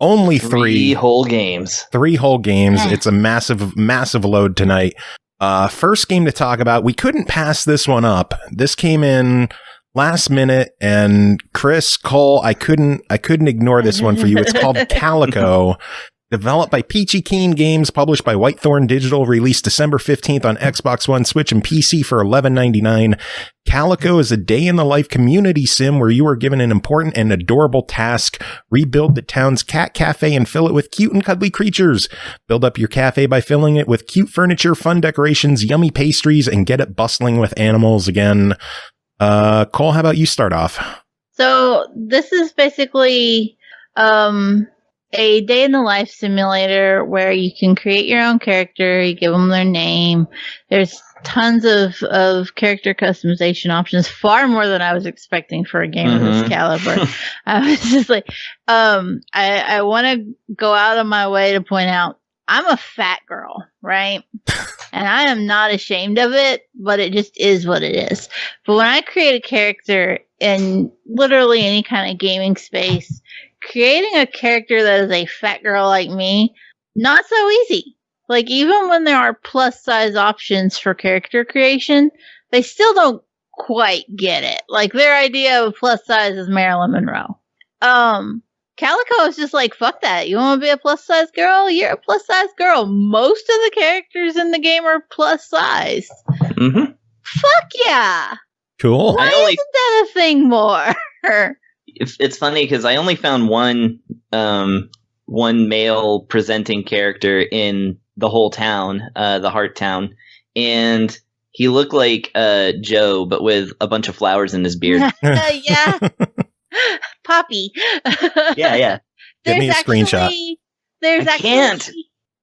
Only 3. 3 whole games. 3 whole games. It's a massive, massive load tonight. First game to talk about. We couldn't pass this one up. This came in last minute, and Chris, Cole, I couldn't ignore this one for you. It's called Calico. Developed by Peachy Games, published by Whitethorn Digital, released December 15th on Xbox One, Switch, and PC for $11.99. Calico is a day-in-the-life community sim where you are given an important and adorable task. Rebuild the town's cat cafe and fill it with cute and cuddly creatures. Build up your cafe by filling it with cute furniture, fun decorations, yummy pastries, and get it bustling with animals again. Cole, how about you start off? So this is basically a day in the life simulator where you can create your own character, you give them their name. There's tons of character customization options, far more than I was expecting for a game of this caliber. I was just I want to go out of my way to point out I'm a fat girl, right? And I am not ashamed of it, but it just is what it is. But when I create a character in literally any kind of gaming space, creating a character that is a fat girl like me, not so easy. Even when there are plus size options for character creation, they still don't quite get it. Their idea of plus size is Marilyn Monroe. Calico is just fuck that. You want to be a plus size girl? You're a plus size girl. Most of the characters in the game are plus size. Mm-hmm. Fuck yeah. Cool. Why isn't that a thing more? It's funny because I only found one male presenting character in the whole town, the Heart Town, and he looked like Joe, but with a bunch of flowers in his beard. Yeah, Poppy. Yeah. Give me a screenshot.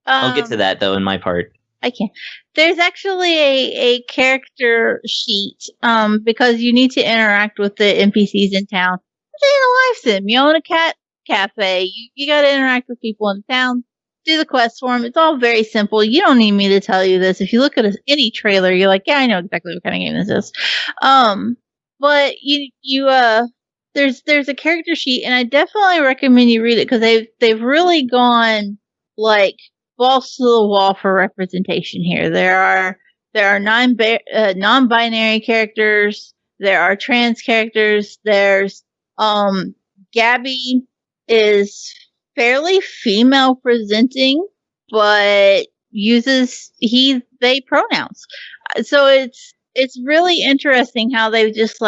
I'll get to that though in my part. I can't. There's actually a character sheet because you need to interact with the NPCs in town. It's in a life sim. You own a cat cafe. You got to interact with people in town. Do the quest for them. It's all very simple. You don't need me to tell you this. If you look at any trailer, you're like, yeah, I know exactly what kind of game this is. But there's a character sheet, and I definitely recommend you read it because they've really gone balls to the wall for representation here. There are non-binary characters. There are trans characters. There's Gabby is fairly female presenting, but uses they pronouns. So it's really interesting how they've just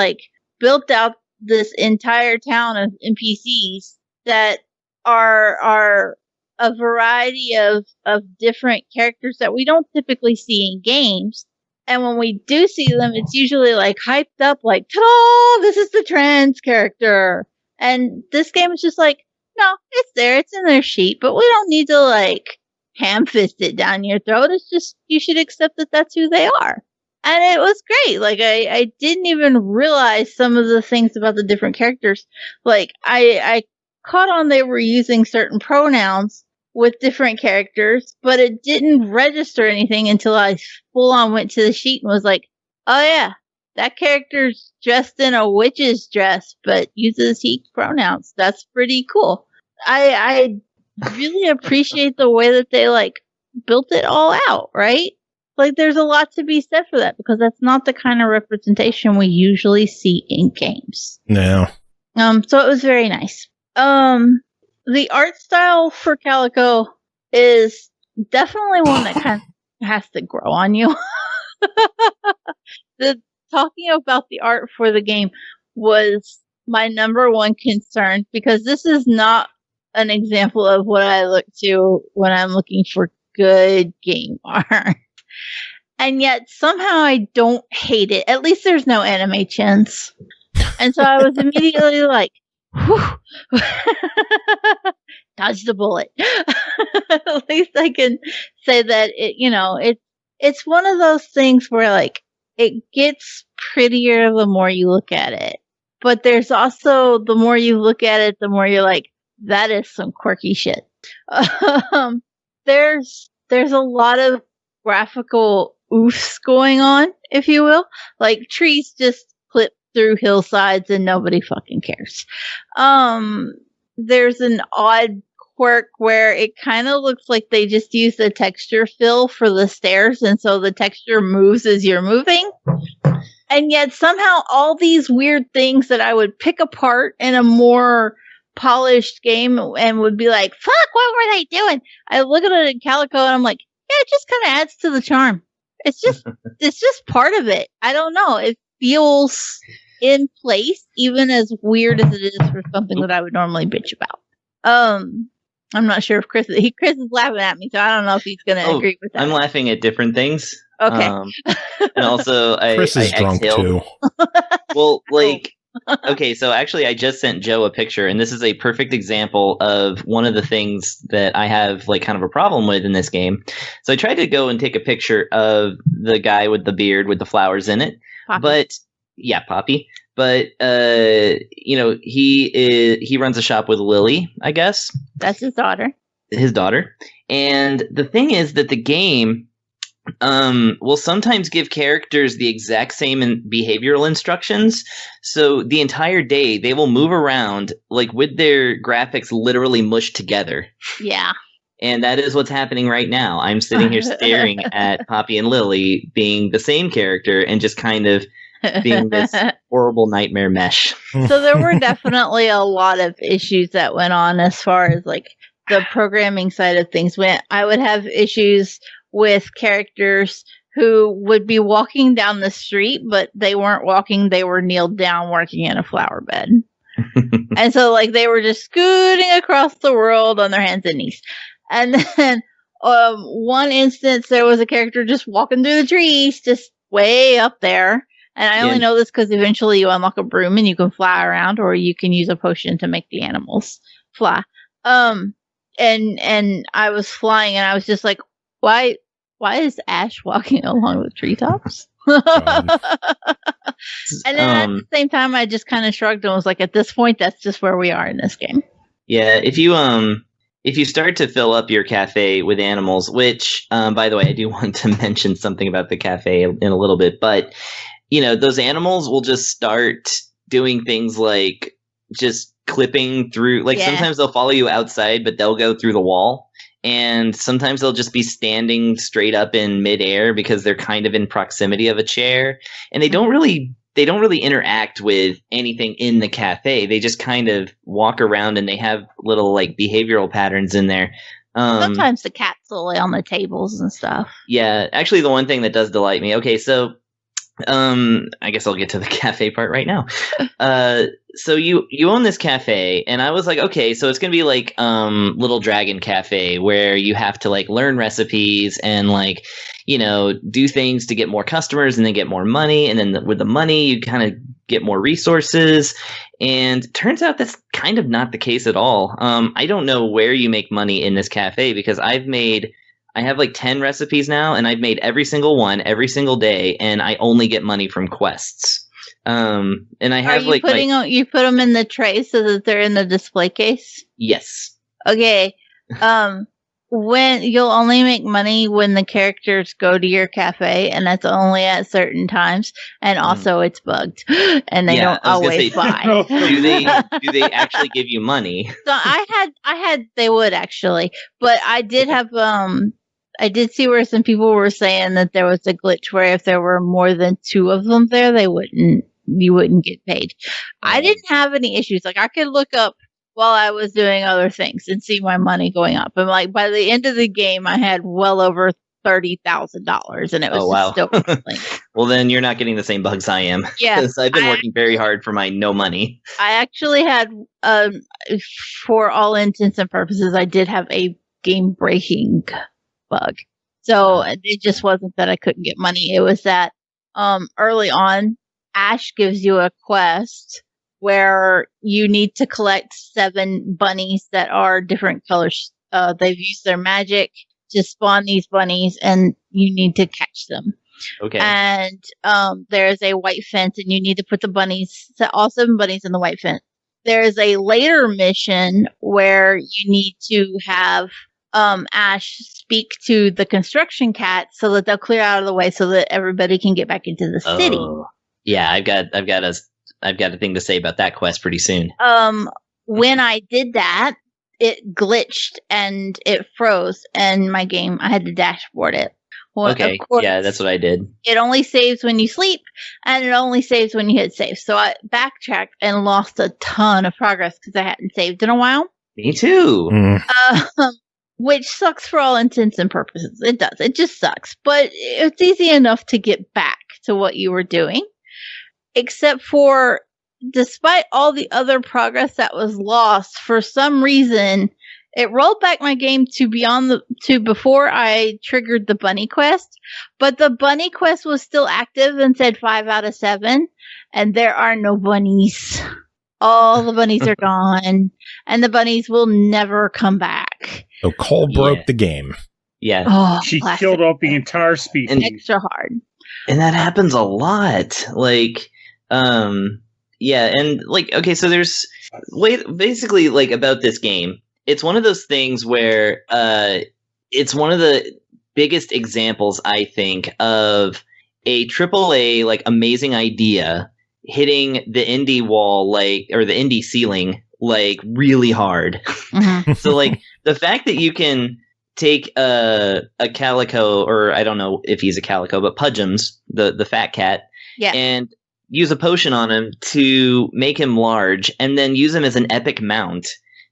built out this entire town of NPCs that are a variety of different characters that we don't typically see in games. And when we do see them, it's usually like hyped up, like, ta-da, this is the trans character. And this game is just like, no, it's there. It's in their sheet, but we don't need to like ham-fist it down your throat. It's just, you should accept that that's who they are. And it was great. Like, I didn't even realize some of the things about the different characters. Like, I caught on they were using certain pronouns with different characters, but it didn't register anything until I full on went to the sheet and was like, oh yeah, that character's dressed in a witch's dress, but uses he pronouns. That's pretty cool. I really appreciate the way that they like built it all out, right? Like, there's a lot to be said for that, because that's not the kind of representation we usually see in games. No. So it was very nice. The art style for Calico is definitely one that kind of has to grow on you. Talking about the art for the game was my number one concern, because this is not an example of what I look to when I'm looking for good game art. And yet somehow I don't hate it. At least there's no anime chins. And so I was immediately like, whew. Dodge the bullet. At least I can say that it's one of those things where like it gets prettier the more you look at it. But there's also, the more you look at it, the more you're like, that is some quirky shit. There's a lot of graphical oofs going on, if you will. Like, trees just clip through hillsides and nobody fucking cares. There's an odd quirk where it kind of looks like they just use the texture fill for the stairs, and so the texture moves as you're moving. And yet somehow all these weird things that I would pick apart in a more polished game and would be like, fuck, what were they doing? I look at it in Calico and I'm like, yeah, it just kind of adds to the charm. It's just part of it. I don't know. It feels in place, even as weird as it is for something that I would normally bitch about. I'm not sure if Kris is laughing at me, so I don't know if he's going to agree with that. I'm laughing at different things. Okay. And also, Kris is drunk too. Well, like, okay, so actually I just sent Joe a picture, and this is a perfect example of one of the things that I have like kind of a problem with in this game. So I tried to go and take a picture of the guy with the beard with the flowers in it. Poppy. Poppy. But he runs a shop with Lily, I guess. That's his daughter. And the thing is that the game will sometimes give characters the exact same behavioral instructions. So the entire day they will move around like with their graphics literally mushed together. Yeah. And that is what's happening right now. I'm sitting here staring at Poppy and Lily being the same character and just kind of being this horrible nightmare mesh. So there were definitely a lot of issues that went on as far as like the programming side of things went. I would have issues with characters who would be walking down the street, but they weren't walking, they were kneeled down working in a flower bed. And so like they were just scooting across the world on their hands and knees. And then one instance there was a character just walking through the trees, just way up there. And I only know this because eventually you unlock a broom and you can fly around, or you can use a potion to make the animals fly. And I was flying and I was just like, why is Ash walking along the treetops? And then at the same time, I just kind of shrugged and was like, at this point, that's just where we are in this game. Yeah, if you start to fill up your cafe with animals, which, by the way, I do want to mention something about the cafe in a little bit, but those animals will just start doing things like just clipping through, like sometimes they'll follow you outside, but they'll go through the wall. And sometimes they'll just be standing straight up in midair because they're kind of in proximity of a chair, and they don't really interact with anything in the cafe. They just kind of walk around and they have little like behavioral patterns in there. Sometimes the cats will lay on the tables and stuff. Yeah, actually the one thing that does delight me. Okay, so I guess I'll get to the cafe part right now. So you own this cafe, and I was like, okay, so it's gonna be like Little Dragon Cafe, where you have to like learn recipes and like do things to get more customers and then get more money. And then with the money, you kind of get more resources. And turns out that's kind of not the case at all. I don't know where you make money in this cafe because I have like 10 recipes now, and I've made every single one every single day, and I only get money from quests. And I have you put them in the tray so that they're in the display case? Yes. Okay. When you'll only make money when the characters go to your cafe, and that's only at certain times, and also it's bugged, and they don't always buy. Do they actually give you money? So they would actually, but I did have I did see where some people were saying that there was a glitch where if there were more than 2 of them there, you wouldn't get paid. I didn't have any issues. Like, I could look up while I was doing other things and see my money going up. And like by the end of the game, I had well over $30,000, and it was still Well, then you're not getting the same bugs I am. Yeah, because I've been working very hard for my no money. I actually had, for all intents and purposes, I did have a game breaking bug. So it just wasn't that I couldn't get money. It was that early on, Ash gives you a quest where you need to collect 7 bunnies that are different colors. They've used their magic to spawn these bunnies, and you need to catch them. Okay. And there's a white fence, and you need to put all 7 bunnies in the white fence. There's a later mission where you need to have Ash speak to the construction cat so that they'll clear out of the way so that everybody can get back into the city. Yeah, I've got a thing to say about that quest pretty soon. When I did that, it glitched and it froze, and my game, I had to dashboard it. Well, okay, yeah, that's what I did. It only saves when you sleep, and it only saves when you hit save. So I backtracked and lost a ton of progress because I hadn't saved in a while. Me too. Which sucks for all intents and purposes. It does. It just sucks. But it's easy enough to get back to what you were doing. Except for, despite all the other progress that was lost, for some reason, it rolled back my game to before I triggered the bunny quest. But the bunny quest was still active and said 5 out of 7. And there are no bunnies. All the bunnies are gone. And the bunnies will never come back. So Cole broke the game. Yeah. Oh, she killed off the entire species. And extra hard. And that happens a lot. Like, yeah, and like, okay, so there's basically like about this game. It's one of those things where it's one of the biggest examples, I think, of a AAA like amazing idea hitting the indie wall, like, or the indie ceiling, like really hard. Mm-hmm. So like the fact that you can take a Calico, or I don't know if he's a Calico, but Pudgems, the fat cat, and use a potion on him to make him large, and then use him as an epic mount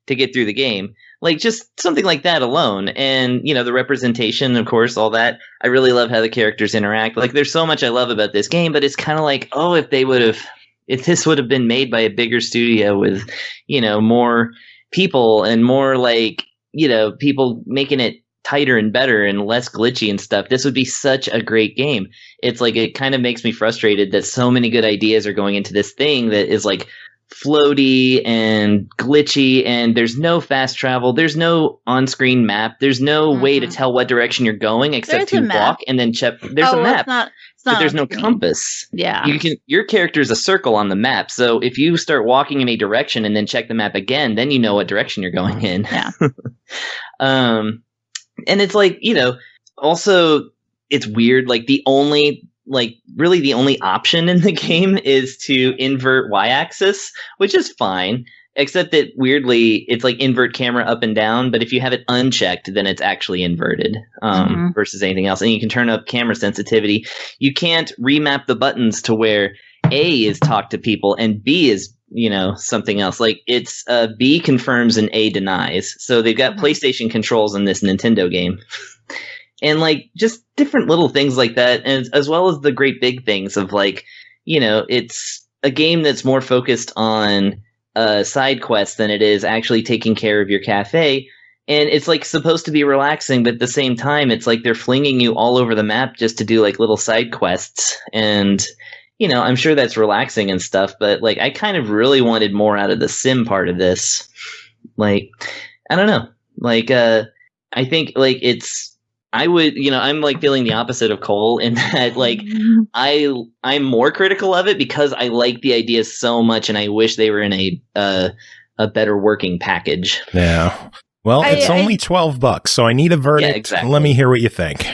to get through the game. Like, just something like that alone. And, you know, the representation, of course, all that. I really love how the characters interact. Like, there's so much I love about this game, but it's kind of like, oh, if this would have been made by a bigger studio with, you know, more people and more, like, you know, people making it tighter and better and less glitchy and stuff, this would be such a great game. It's like, it kind of makes me frustrated that so many good ideas are going into this thing that is like floaty and glitchy, and there's no fast travel, there's no on-screen map, there's no way to tell what direction you're going except to walk and then check. There's a map, but there's no compass. Yeah, your character is a circle on the map, so if you start walking in a direction and then check the map again, then you know what direction you're going in. Yeah. And it's like, you know, also it's weird, like the only option in the game is to invert y-axis, which is fine, except that weirdly it's like invert camera up and down, but if you have it unchecked, then it's actually inverted versus anything else. And you can turn up camera sensitivity. You can't remap the buttons to where A is talk to people and B is, you know, something else. Like, it's B confirms and A denies. So they've got PlayStation controls in this Nintendo game. And, like, just different little things like that, and as well as the great big things of, like, you know, it's a game that's more focused on side quests than it is actually taking care of your cafe. And it's like supposed to be relaxing, but at the same time, it's like they're flinging you all over the map just to do like little side quests. And, you know, I'm sure that's relaxing and stuff, but like I kind of really wanted more out of the sim part of this. Like, I don't know. Like, I think like I'm like feeling the opposite of Cole in that like I'm more critical of it because I like the idea so much and I wish they were in a better working package. Yeah. Well, it's only $12, so I need a verdict. Yeah, exactly. Let me hear what you think.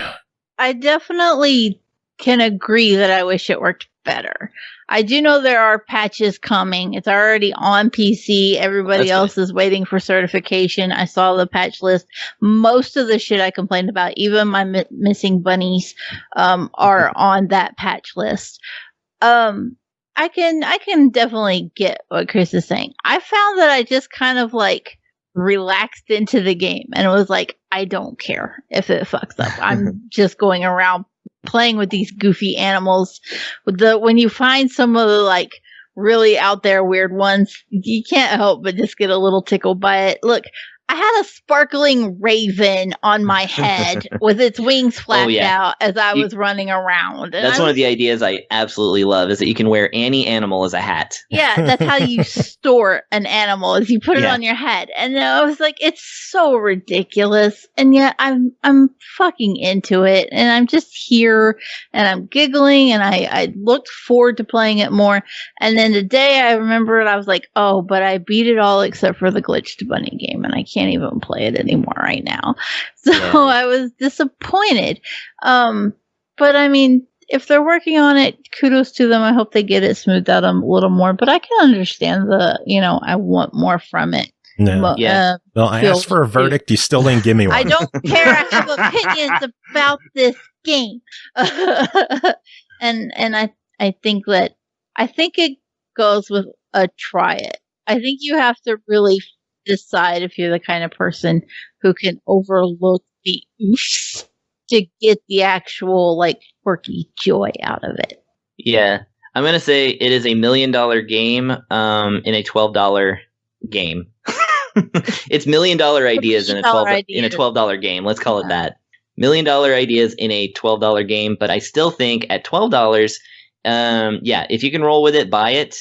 I definitely can agree that I wish it worked better. I do know there are patches coming. It's already on PC. Everybody else is waiting for certification. I saw the patch list. Most of the shit I complained about, even my missing bunnies, are on that patch list. I can definitely get what Kris is saying. I found that I just kind of like relaxed into the game and it was like, I don't care if it fucks up. I'm just going around playing with these goofy animals. When you find some of the like really out there weird ones, you can't help but just get a little tickled by it. Look, I had a sparkling raven on my head with its wings flapped out as I was running around. That's one of the ideas I absolutely love, is that you can wear any animal as a hat. Yeah, that's how you store an animal, is you put it on your head. And I was like, it's so ridiculous. And yet I'm fucking into it. And I'm just here and I'm giggling and I looked forward to playing it more. And then today I remembered, I was like, oh, but I beat it all except for the glitched bunny game. And I can't even play it anymore right now. So I was disappointed. But I mean, if they're working on it, kudos to them. I hope they get it smoothed out a little more, but I can understand I want more from it. No. Well, I asked for a verdict. You still didn't give me one. I don't care. I have opinions about this game. and I think it goes with a try it. I think you have to really decide if you're the kind of person who can overlook the oof to get the actual like quirky joy out of it. Yeah, I'm gonna say it is $1 million game in a $12 game. It's $1 million ideas in a $12 game. Let's call it that. $1 million ideas in a $12 game, but I still think at $12, if you can roll with it, buy it.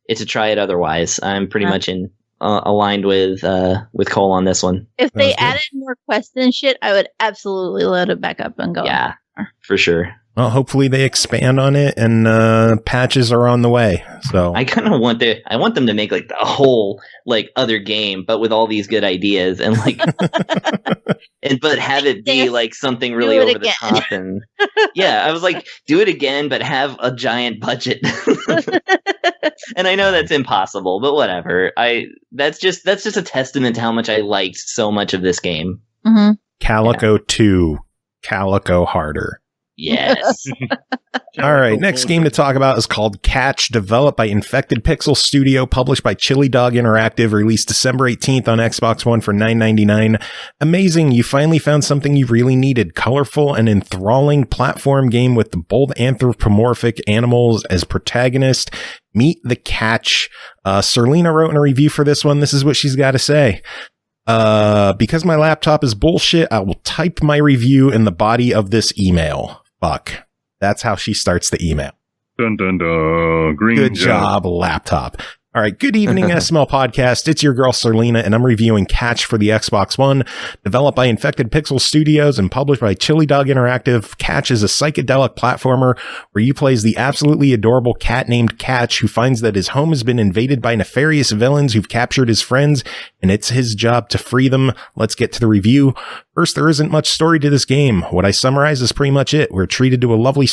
It's a try it otherwise. I'm pretty much aligned with Cole on this one. If they added more quests and shit, I would absolutely load it back up and go. Yeah, for sure. Well, hopefully they expand on it and patches are on the way. So I kind of want them to make like the whole like other game, but with all these good ideas and like, but have it be like something really over the top. And yeah, I was like, do it again, but have a giant budget. And I know that's impossible, but whatever. That's just a testament to how much I liked so much of this game. Mm-hmm. Calico 2, Calico harder. Yes. All right, next game to talk about is called CATTCH, developed by Infected Pixel Studio, published by ChiliDog Interactive, released December 18th on Xbox One for $9.99. Amazing, you finally found something you really needed. Colorful and enthralling platform game with the bold anthropomorphic animals as protagonist. Meet the CATTCH. Surlyna wrote in a review for this one. This is what she's got to say. Because my laptop is bullshit, I will type my review in the body of this email. Fuck. That's how she starts the email. Dun, dun, dun. Good job, laptop. All right, good evening, SML Podcast. It's your girl, Surlyna, and I'm reviewing CATTCH for the Xbox One. Developed by Infected Pixel Studios and published by ChiliDog Interactive, CATTCH is a psychedelic platformer where you play as the absolutely adorable cat named CATTCH, who finds that his home has been invaded by nefarious villains who've captured his friends, and it's his job to free them. Let's get to the review. First, there isn't much story to this game. What I summarize is pretty much it. We're treated to a lovely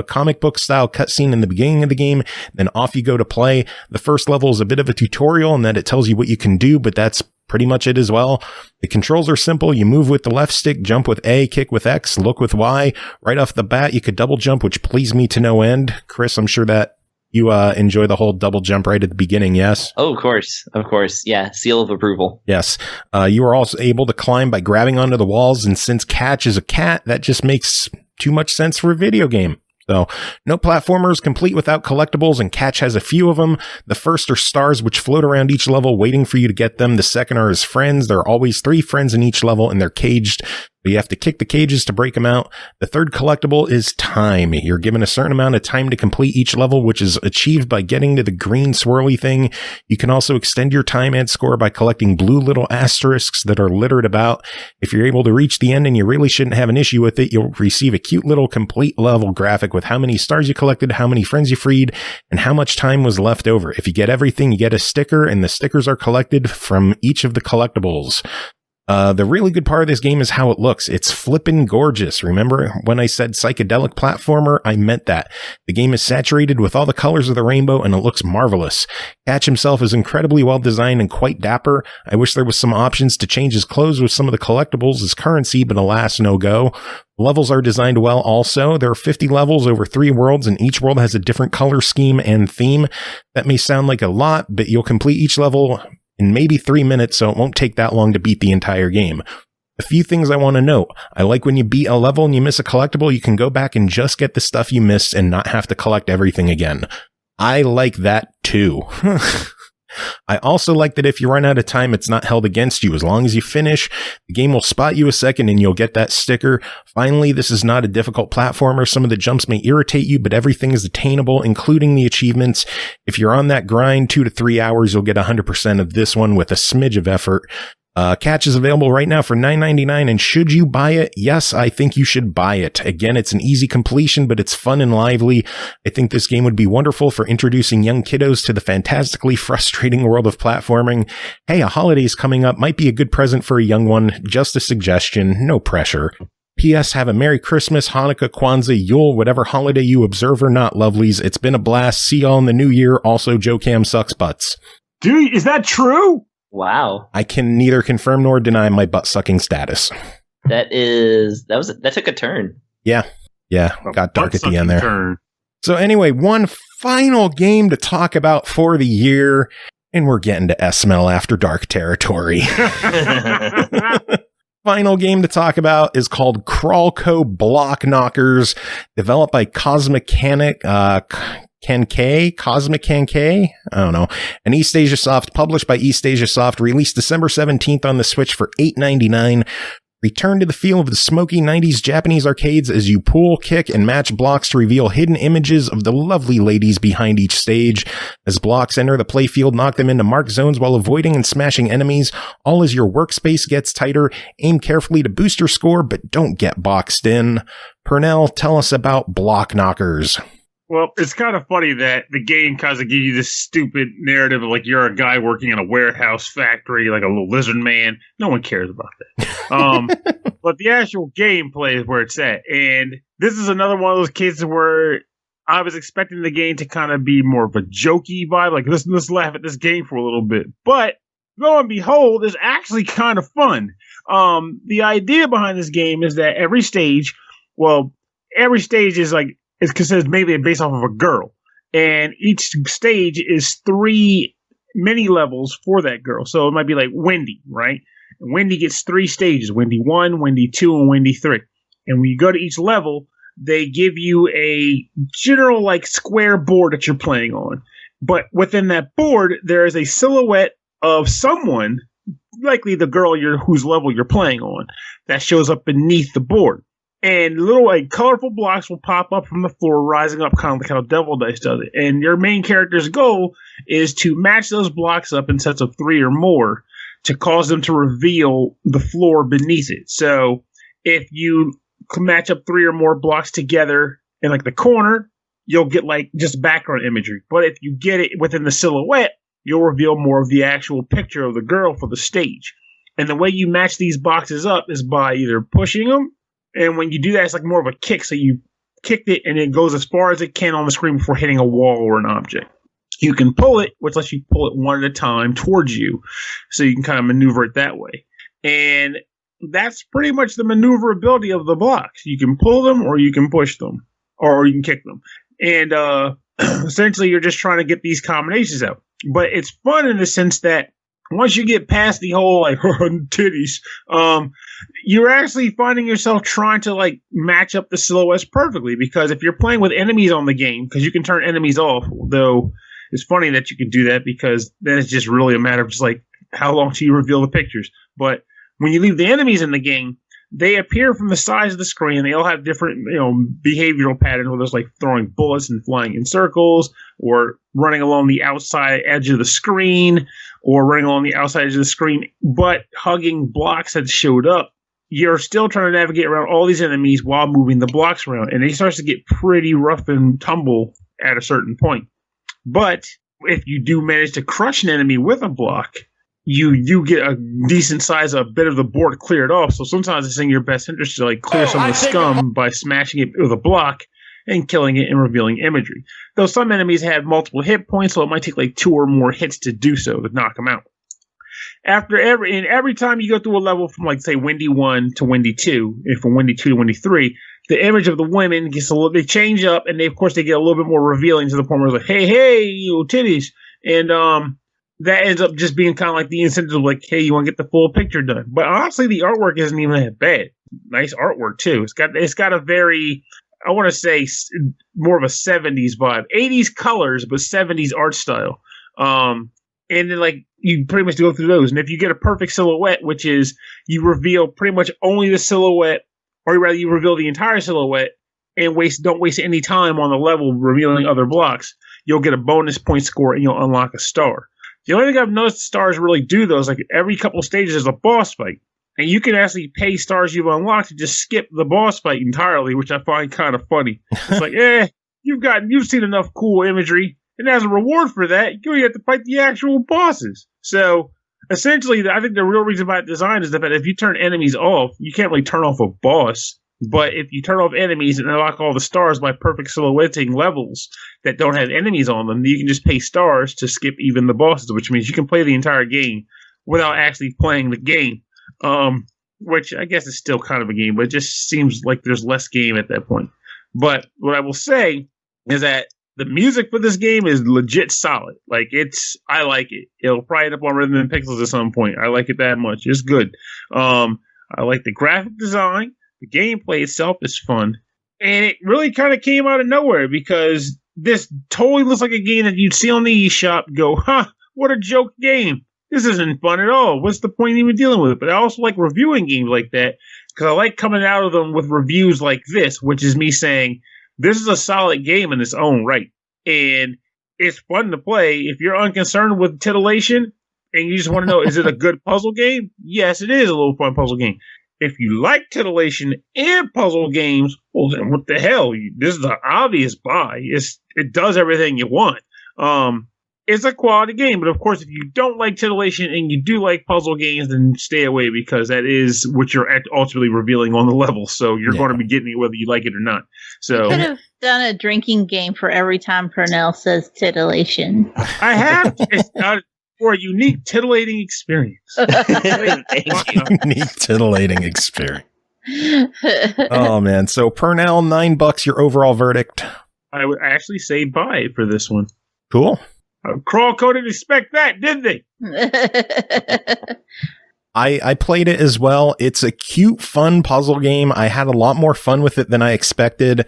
comic book style cutscene in the beginning of the game, then off you go to play. The first level is a bit of a tutorial in that it tells you what you can do, but that's pretty much it as well. The controls are simple. You move with the left stick, jump with A, kick with X, look with Y. Right off the bat, you could double jump, which pleased me to no end. Kris, I'm sure that you enjoy the whole double jump right at the beginning, yes? Oh, of course. Of course. Yeah. Seal of approval. Yes. You are also able to climb by grabbing onto the walls, and since CATTCH is a cat, that just makes too much sense for a video game. So, no platformer is complete without collectibles, and CATTCH has a few of them. The first are stars, which float around each level waiting for you to get them. The second are his friends. There are always 3 friends in each level, and they're caged. You have to kick the cages to break them out. The third collectible is time. You're given a certain amount of time to complete each level, which is achieved by getting to the green swirly thing. You can also extend your time and score by collecting blue little asterisks that are littered about. If you're able to reach the end and you really shouldn't have an issue with it, you'll receive a cute little complete level graphic with how many stars you collected, how many friends you freed, and how much time was left over. If you get everything, you get a sticker, and the stickers are collected from each of the collectibles. The really good part of this game is how it looks. It's flippin' gorgeous. Remember when I said psychedelic platformer? I meant that. The game is saturated with all the colors of the rainbow, and it looks marvelous. CATTCH himself is incredibly well designed and quite dapper. I wish there was some options to change his clothes with some of the collectibles as currency, but alas, no go. Levels are designed well also. There are 50 levels over 3 worlds, and each world has a different color scheme and theme. That may sound like a lot, but you'll complete each level in maybe 3 minutes, so it won't take that long to beat the entire game. A few things I want to note. I like when you beat a level and you miss a collectible, you can go back and just get the stuff you missed and not have to collect everything again. I like that too. I also like that if you run out of time, it's not held against you. As long as you finish, the game will spot you a second and you'll get that sticker. Finally, this is not a difficult platformer. Some of the jumps may irritate you, but everything is attainable, including the achievements. If you're on that grind 2 to 3 hours, you'll get 100% of this one with a smidge of effort. CATTCH is available right now for $9.99, and should you buy it? Yes, I think you should buy it. Again, it's an easy completion, but it's fun and lively. I think this game would be wonderful for introducing young kiddos to the fantastically frustrating world of platforming. Hey, a holiday's coming up. Might be a good present for a young one. Just a suggestion. No pressure. P.S. Have a Merry Christmas, Hanukkah, Kwanzaa, Yule, whatever holiday you observe or not, lovelies. It's been a blast. See y'all in the new year. Also, Joe Cam sucks butts. Dude, is that true? Wow. I can neither confirm nor deny my butt-sucking status. That took a turn. Yeah. Got dark at the end there. Turn. So anyway, one final game to talk about for the year, and we're getting to SML After Dark territory. Final game to talk about is called Crawlco Block Knockers, developed by CosmiKankei, I don't know. And eastasiasoft, published by eastasiasoft, released December 17th on the Switch for $8.99. Return to the feel of the smoky 90s Japanese arcades as you pull, kick, and match blocks to reveal hidden images of the lovely ladies behind each stage. As blocks enter the playfield, knock them into marked zones while avoiding and smashing enemies. All as your workspace gets tighter. Aim carefully to boost your score, but don't get boxed in. Pernell, tell us about Block Knockers. Well, it's kind of funny that the game kind of gives you this stupid narrative of like you're a guy working in a warehouse factory, like a little lizard man. No one cares about that. But the actual gameplay is where it's at. And this is another one of those cases where I was expecting the game to kind of be more of a jokey vibe. Like, let's laugh at this game for a little bit. But lo and behold, it's actually kind of fun. The idea behind this game is that every stage is like, it's considered maybe based off of a girl. And each stage is 3 mini levels for that girl. So it might be like Wendy, right? And Wendy gets 3 stages, Wendy 1, Wendy 2, and Wendy 3. And when you go to each level, they give you a general like square board that you're playing on. But within that board, there is a silhouette of someone, likely the girl whose level you're playing on, that shows up beneath the board. And little like colorful blocks will pop up from the floor, rising up kind of like how Devil Dice does it. And your main character's goal is to match those blocks up in sets of 3 or more to cause them to reveal the floor beneath it. So if you match up 3 or more blocks together in like the corner, you'll get like just background imagery. But if you get it within the silhouette, you'll reveal more of the actual picture of the girl for the stage. And the way you match these boxes up is by either pushing them. And when you do that, it's like more of a kick. So you kicked it and it goes as far as it can on the screen before hitting a wall or an object. You can pull it, which lets you pull it one at a time towards you. So you can kind of maneuver it that way. And that's pretty much the maneuverability of the blocks. You can pull them or you can push them or you can kick them. And essentially you're just trying to get these combinations out. But it's fun in the sense that once you get past the whole like titties, you're actually finding yourself trying to like match up the silhouettes perfectly, because if you're playing with enemies on the game, because you can turn enemies off, though it's funny that you can do that, because then it's just really a matter of just like how long till you reveal the pictures. But when you leave the enemies in the game, they appear from the sides of the screen. They all have different, behavioral patterns, whether it's like throwing bullets and flying in circles, or running along the outside edge of the screen, or running along the outside edge of the screen, but hugging blocks that showed up. You're still trying to navigate around all these enemies while moving the blocks around, and it starts to get pretty rough and tumble at a certain point. But if you do manage to crush an enemy with a block, you get a decent size, a bit of the board cleared off. So sometimes it's in your best interest to like clear some of the scum by smashing it with a block and killing it and revealing imagery. Though some enemies have multiple hit points, so it might take like 2 or more hits to do so, to knock them out. Every time you go through a level from like say Windy 1 to Windy 2, and from Windy 2 to Windy 3, the image of the women gets a little, they change up, and they get a little bit more revealing, to the point where it's like, hey, you titties. And that ends up just being kind of like the incentive of like, hey, you want to get the full picture done. But honestly, the artwork isn't even that bad. Nice artwork too. It's got a very, I want to say, more of a 70s vibe. 80s colors, but 70s art style. And then like you pretty much go through those. And if you get a perfect silhouette, which is you reveal pretty much only the silhouette, or rather you reveal the entire silhouette and don't waste any time on the level revealing other blocks, you'll get a bonus point score and you'll unlock a star. The only thing I've noticed stars really do, though, is like every couple of stages is a boss fight. And you can actually pay stars you've unlocked to just skip the boss fight entirely, which I find kind of funny. It's like, you've seen enough cool imagery. And as a reward for that, you have to fight the actual bosses. So essentially, I think the real reason about design is that if you turn enemies off, you can't really turn off a boss. But if you turn off enemies and unlock all the stars by perfect silhouetting levels that don't have enemies on them, you can just pay stars to skip even the bosses, which means you can play the entire game without actually playing the game. Which I guess is still kind of a game, but it just seems like there's less game at that point. But what I will say is that the music for this game is legit solid. Like, I like it. It'll probably end up on Rhythm and Pixels at some point. I like it that much. It's good. I like the graphic design. The gameplay itself is fun. And it really kind of came out of nowhere, because this totally looks like a game that you'd see on the eShop, go, what a joke game. This isn't fun at all. What's the point of even dealing with it? But I also like reviewing games like that, because I like coming out of them with reviews like this, which is me saying, this is a solid game in its own right. And it's fun to play. If you're unconcerned with titillation and you just want to know, is it a good puzzle game? Yes, it is a little fun puzzle game. If you like titillation and puzzle games, well, then what the hell? This is an obvious buy. It does everything you want. It's a quality game, but of course, if you don't like titillation and you do like puzzle games, then stay away, because that is what you're ultimately revealing on the level. So you're going to be getting it whether you like it or not. So you could have done a drinking game for every time Pernell says titillation. I have. It's not for a unique titillating experience. Unique titillating experience. Oh man! So Pernell, $9. Your overall verdict? I would actually say buy for this one. Cool. Crawlco didn't expect that, did they? I played it as well. It's a cute, fun puzzle game. I had a lot more fun with it than I expected.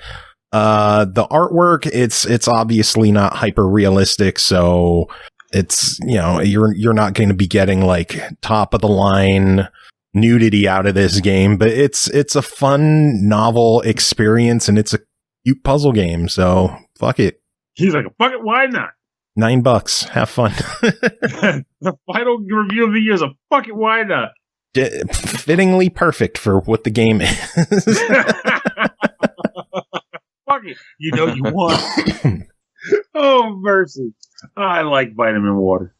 The artwork, it's obviously not hyper realistic, so it's, you're not going to be getting like top of the line nudity out of this game, but it's a fun, novel experience, and it's a cute puzzle game. So fuck it. He's like, fuck it, why not? $9. Have fun. The final review of the year is a fuck it, why not? Fittingly perfect for what the game is. Fuck it. You won. Oh, mercy. I like vitamin water.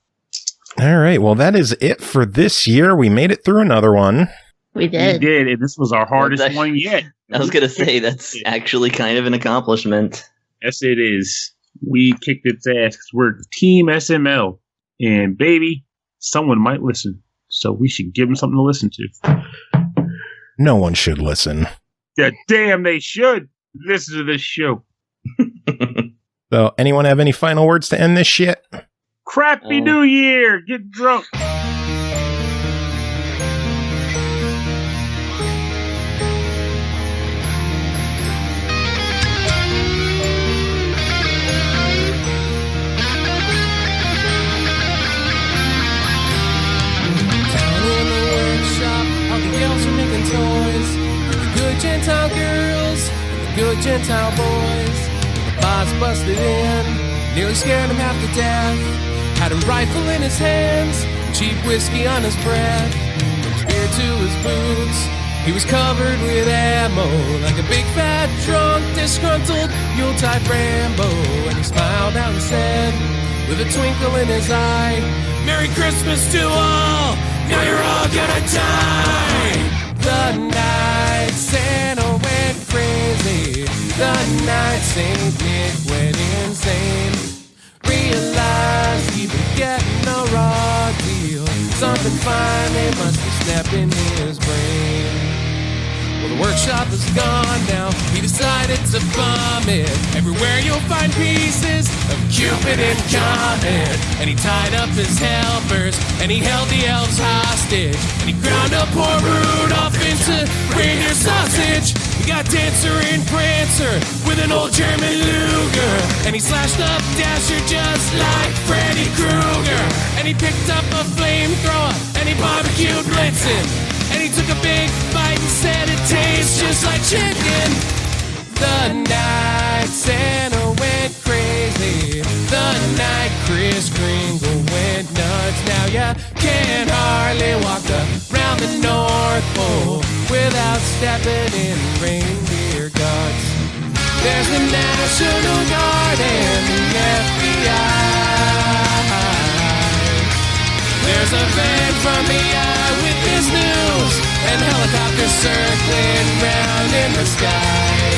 All right. Well, that is it for this year. We made it through another one. We did. And this was our hardest one yet. I was going to say, that's actually kind of an accomplishment. Yes, it is. We kicked its ass because we're Team SML. And baby, someone might listen. So we should give them something to listen to. No one should listen. Yeah, damn, they should listen to this show. So anyone have any final words to end this shit? Crappy New Year. Get drunk. Gentile girls and the good Gentile boys. The boss busted in, nearly scared him half to death. Had a rifle in his hands, cheap whiskey on his breath. From his beard to his boots, he was covered with ammo, like a big fat drunk, disgruntled Yuletide Rambo. And he smiled out and said, with a twinkle in his eye, Merry Christmas to all, now you're all gonna die. The night Santa went crazy, the night Saint Nick went insane. Realized he'd been getting a raw deal, something finally must have snapped in his brain. Well, the workshop is gone now, he decided to bomb it. Everywhere you'll find pieces of Cupid and Comet. And he tied up his helpers, and he held the elves hostage. And he ground up poor Rudolph into reindeer sausage. We got Dancer and Prancer with an old German Luger. And he slashed up Dasher just like Freddy Krueger. And he picked up a flamethrower, and he barbecued Blitzen. And he took a big bite and said it tastes just like chicken. The night Santa went crazy, the night Kris Kringle went nuts. Now you can't hardly walk around the North Pole without stepping in reindeer guts. There's the National Guard and the FBI. There's a van from the Eyewitness News and helicopters circling round in the sky.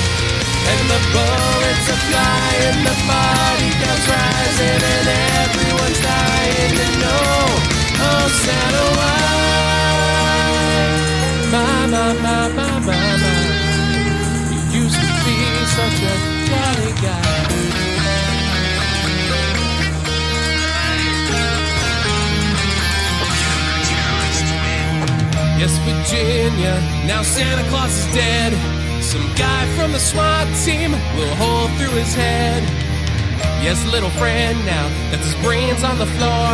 And the bullets are flying, the body counts rising, and everyone's dying to know, oh Santa, why? My, you used to be such a jolly guy. Yes, Virginia, now Santa Claus is dead. Some guy from the SWAT team will hole through his head. Yes, little friend, now that's his brains on the floor.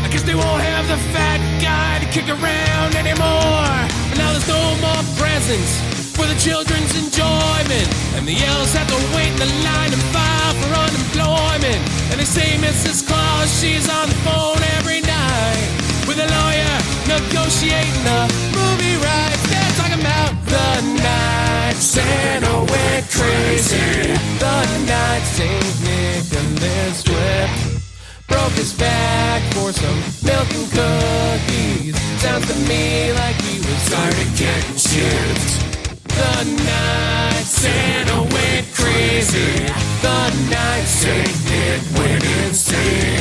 I guess they won't have the fat guy to kick around anymore. And now there's no more presents for the children's enjoyment. And the elves have to wait in the line and file for unemployment. And they say Mrs. Claus, she's on the phone every night with a lawyer negotiating a movie rights. They're talking about the night Santa went crazy, the night Saint Nicholas wept, broke his back for some milk and cookies. Sounds to me like he was tired of getting chipped. The night Santa went crazy, the night Saint Nick went insane.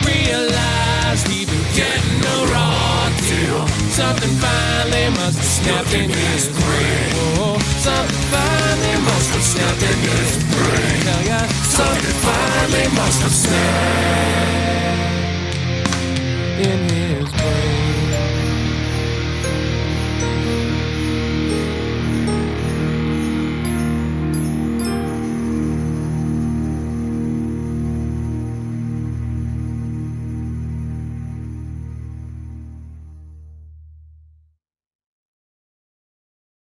Realized he'd been getting a raw deal. Something finally must have snapped in his brain. Oh, something finally must have snapped in his brain. Hell yeah, something finally must have snapped in his brain.